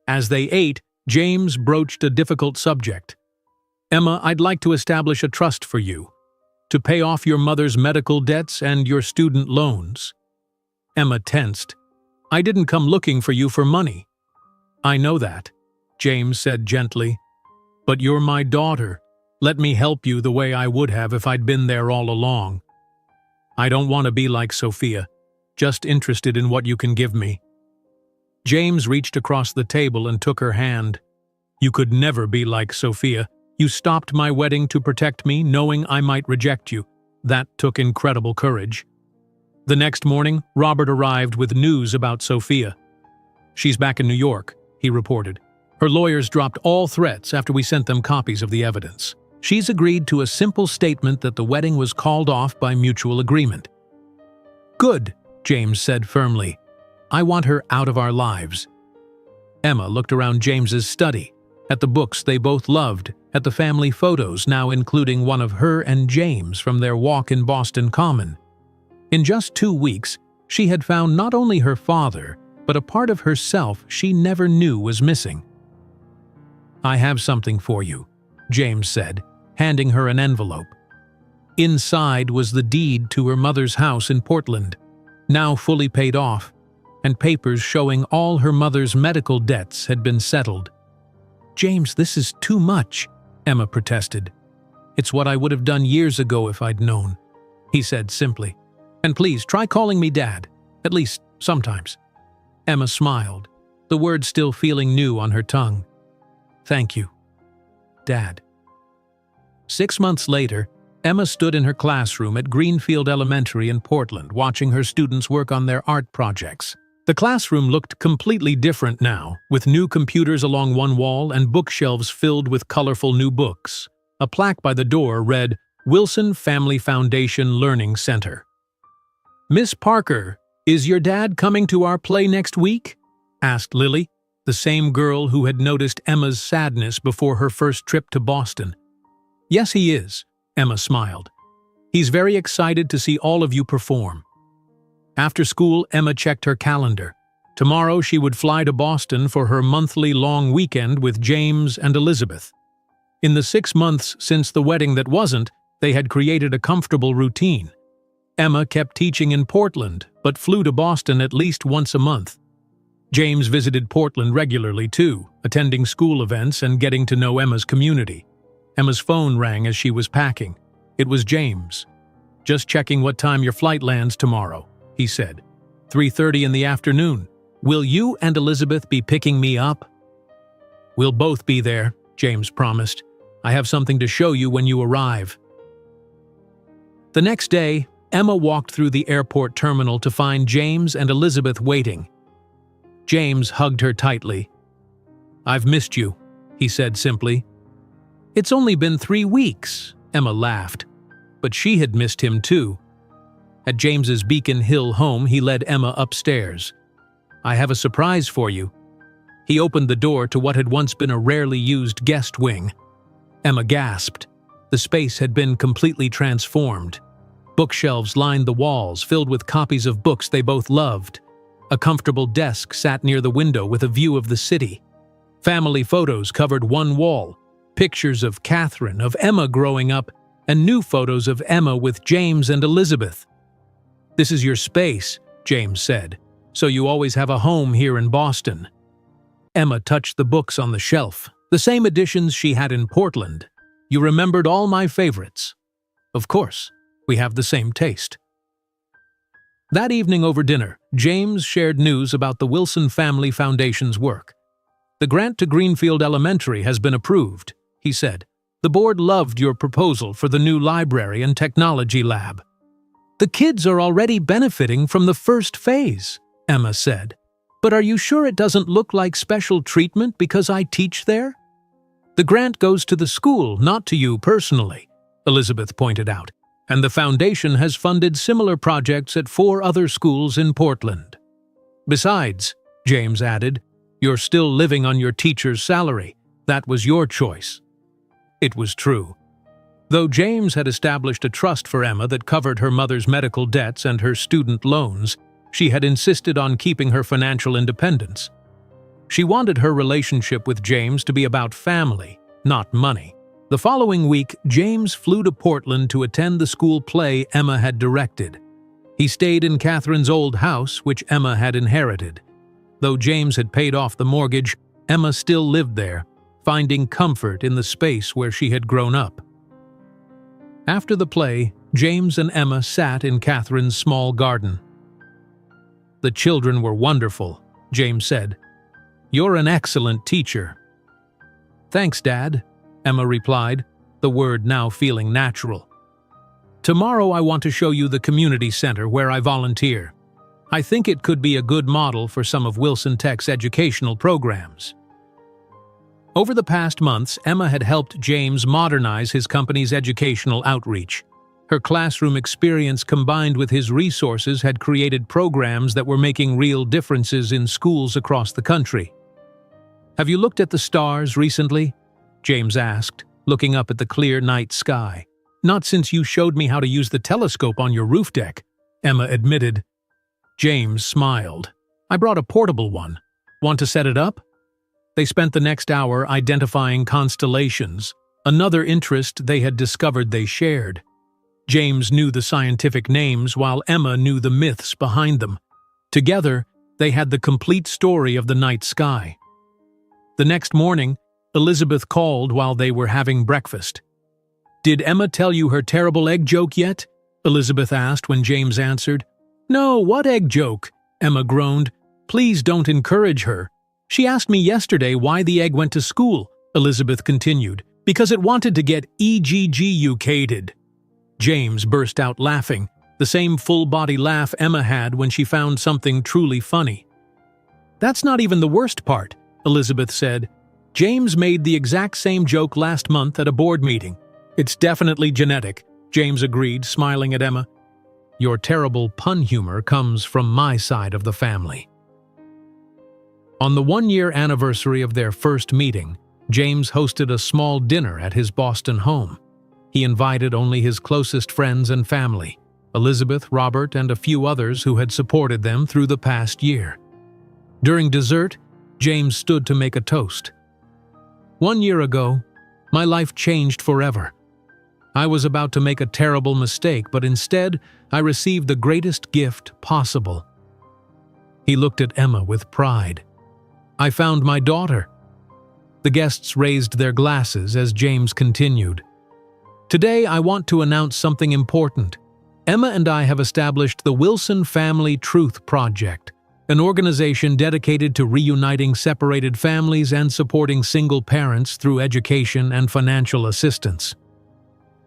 As they ate, James broached a difficult subject. "Emma, I'd like to establish a trust for you, to pay off your mother's medical debts and your student loans." Emma tensed. "I didn't come looking for you for money." "I know that," James said gently. "But you're my daughter. Let me help you the way I would have if I'd been there all along. I don't want to be like Sophia, just interested in what you can give me." James reached across the table and took her hand. "You could never be like Sophia. You stopped my wedding to protect me, knowing I might reject you. That took incredible courage." The next morning, Robert arrived with news about Sophia. "She's back in New York," he reported. "Her lawyers dropped all threats after we sent them copies of the evidence. She's agreed to a simple statement that the wedding was called off by mutual agreement." "Good," James said firmly. "I want her out of our lives." Emma looked around James's study, at the books they both loved, at the family photos, now including one of her and James from their walk in Boston Common. In just 2 weeks, she had found not only her father, but a part of herself she never knew was missing. "I have something for you," James said, handing her an envelope. Inside was the deed to her mother's house in Portland, now fully paid off, and papers showing all her mother's medical debts had been settled. "James, this is too much," Emma protested. "It's what I would have done years ago if I'd known," he said simply. "And please, try calling me Dad, at least sometimes." Emma smiled, the word still feeling new on her tongue. "Thank you, Dad." 6 months later, Emma stood in her classroom at Greenfield Elementary in Portland, watching her students work on their art projects. The classroom looked completely different now, with new computers along one wall and bookshelves filled with colorful new books. A plaque by the door read, "Wilson Family Foundation Learning Center." "Miss Parker, is your dad coming to our play next week?" asked Lily, the same girl who had noticed Emma's sadness before her first trip to Boston. "Yes, he is," Emma smiled. "He's very excited to see all of you perform." After school, Emma checked her calendar. Tomorrow she would fly to Boston for her monthly long weekend with James and Elizabeth. In the 6 months since the wedding that wasn't, they had created a comfortable routine. Emma kept teaching in Portland, but flew to Boston at least once a month. James visited Portland regularly too, attending school events and getting to know Emma's community. Emma's phone rang as she was packing. It was James. "Just checking what time your flight lands tomorrow," he said. 3:30 in the afternoon. "Will you and Elizabeth be picking me up?" "We'll both be there," James promised. "I have something to show you when you arrive." The next day, Emma walked through the airport terminal to find James and Elizabeth waiting. James hugged her tightly. "I've missed you," he said simply. "It's only been 3 weeks," Emma laughed. But she had missed him too. At James's Beacon Hill home, he led Emma upstairs. "I have a surprise for you." He opened the door to what had once been a rarely used guest wing. Emma gasped. The space had been completely transformed. Bookshelves lined the walls, filled with copies of books they both loved. A comfortable desk sat near the window with a view of the city. Family photos covered one wall, pictures of Catherine, of Emma growing up, and new photos of Emma with James and Elizabeth. "This is your space," James said, "so you always have a home here in Boston." Emma touched the books on the shelf, the same editions she had in Portland. "You remembered all my favorites." "Of course, we have the same taste." That evening over dinner, James shared news about the Wilson Family Foundation's work. "The grant to Greenfield Elementary has been approved," he said. "The board loved your proposal for the new library and technology lab." "The kids are already benefiting from the first phase," Emma said. "But are you sure it doesn't look like special treatment because I teach there?" "The grant goes to the school, not to you personally," Elizabeth pointed out, "and the foundation has funded similar projects at 4 other schools in Portland." "Besides," James added, "you're still living on your teacher's salary. That was your choice." It was true. Though James had established a trust for Emma that covered her mother's medical debts and her student loans, she had insisted on keeping her financial independence. She wanted her relationship with James to be about family, not money. The following week, James flew to Portland to attend the school play Emma had directed. He stayed in Catherine's old house, which Emma had inherited. Though James had paid off the mortgage, Emma still lived there, finding comfort in the space where she had grown up. After the play, James and Emma sat in Catherine's small garden. "The children were wonderful," James said. "You're an excellent teacher." "Thanks, Dad," Emma replied, the word now feeling natural. "Tomorrow I want to show you the community center where I volunteer. I think it could be a good model for some of Wilson Tech's educational programs." Over the past months, Emma had helped James modernize his company's educational outreach. Her classroom experience combined with his resources had created programs that were making real differences in schools across the country. "Have you looked at the stars recently?" James asked, looking up at the clear night sky. "Not since you showed me how to use the telescope on your roof deck," Emma admitted. James smiled. "I brought a portable one. Want to set it up?" They spent the next hour identifying constellations, another interest they had discovered they shared. James knew the scientific names while Emma knew the myths behind them. Together, they had the complete story of the night sky. The next morning, Elizabeth called while they were having breakfast. "Did Emma tell you her terrible egg joke yet?" Elizabeth asked when James answered. "No, what egg joke?" Emma groaned. "Please don't encourage her. She asked me yesterday why the egg went to school," Elizabeth continued, "because it wanted to get EGGUcated." James burst out laughing, the same full-body laugh Emma had when she found something truly funny. "That's not even the worst part," Elizabeth said. "James made the exact same joke last month at a board meeting. It's definitely genetic," James agreed, smiling at Emma. "Your terrible pun humor comes from my side of the family." On the one-year anniversary of their first meeting, James hosted a small dinner at his Boston home. He invited only his closest friends and family, Elizabeth, Robert, and a few others who had supported them through the past year. During dessert, James stood to make a toast. "1 year ago, my life changed forever. I was about to make a terrible mistake, but instead, I received the greatest gift possible." He looked at Emma with pride. "I found my daughter." The guests raised their glasses as James continued. "Today, I want to announce something important. Emma and I have established the Wilson Family Truth Project, an organization dedicated to reuniting separated families and supporting single parents through education and financial assistance.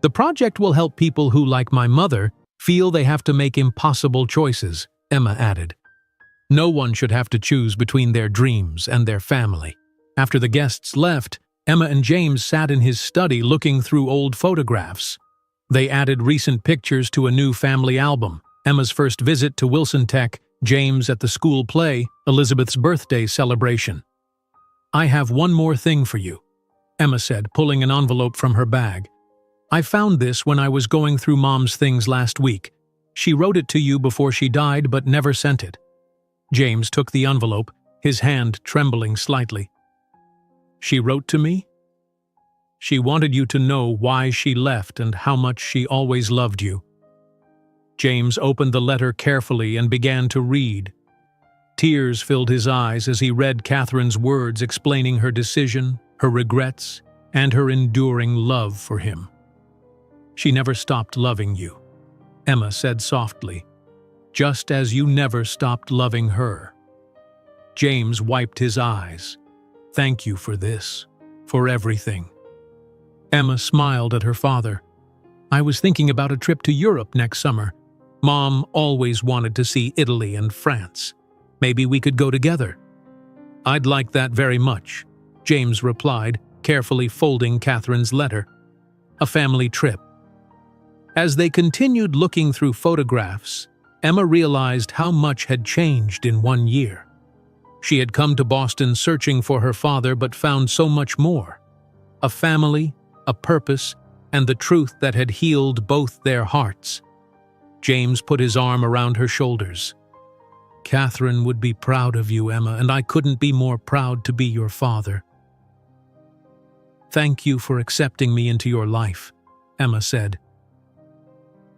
The project will help people who, like my mother, feel they have to make impossible choices," Emma added. "No one should have to choose between their dreams and their family." After the guests left, Emma and James sat in his study looking through old photographs. They added recent pictures to a new family album: Emma's first visit to Wilson Tech, James at the school play, Elizabeth's birthday celebration. "I have one more thing for you," Emma said, pulling an envelope from her bag. "I found this when I was going through Mom's things last week. She wrote it to you before she died but never sent it." James took the envelope, his hand trembling slightly. "She wrote to me? She wanted you to know why she left and how much she always loved you." James opened the letter carefully and began to read. Tears filled his eyes as he read Catherine's words explaining her decision, her regrets, and her enduring love for him. "She never stopped loving you," Emma said softly, "just as you never stopped loving her." James wiped his eyes. "Thank you for this, for everything." Emma smiled at her father. "I was thinking about a trip to Europe next summer. Mom always wanted to see Italy and France. Maybe we could go together." "I'd like that very much," James replied, carefully folding Catherine's letter. "A family trip." As they continued looking through photographs, Emma realized how much had changed in 1 year. She had come to Boston searching for her father but found so much more: a family, a purpose, and the truth that had healed both their hearts. James put his arm around her shoulders. "Catherine would be proud of you, Emma, and I couldn't be more proud to be your father." "Thank you for accepting me into your life," Emma said.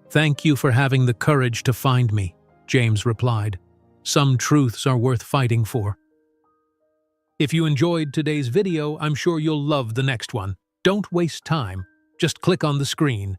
"Thank you for having the courage to find me," James replied. "Some truths are worth fighting for." If you enjoyed today's video, I'm sure you'll love the next one. Don't waste time. Just click on the screen.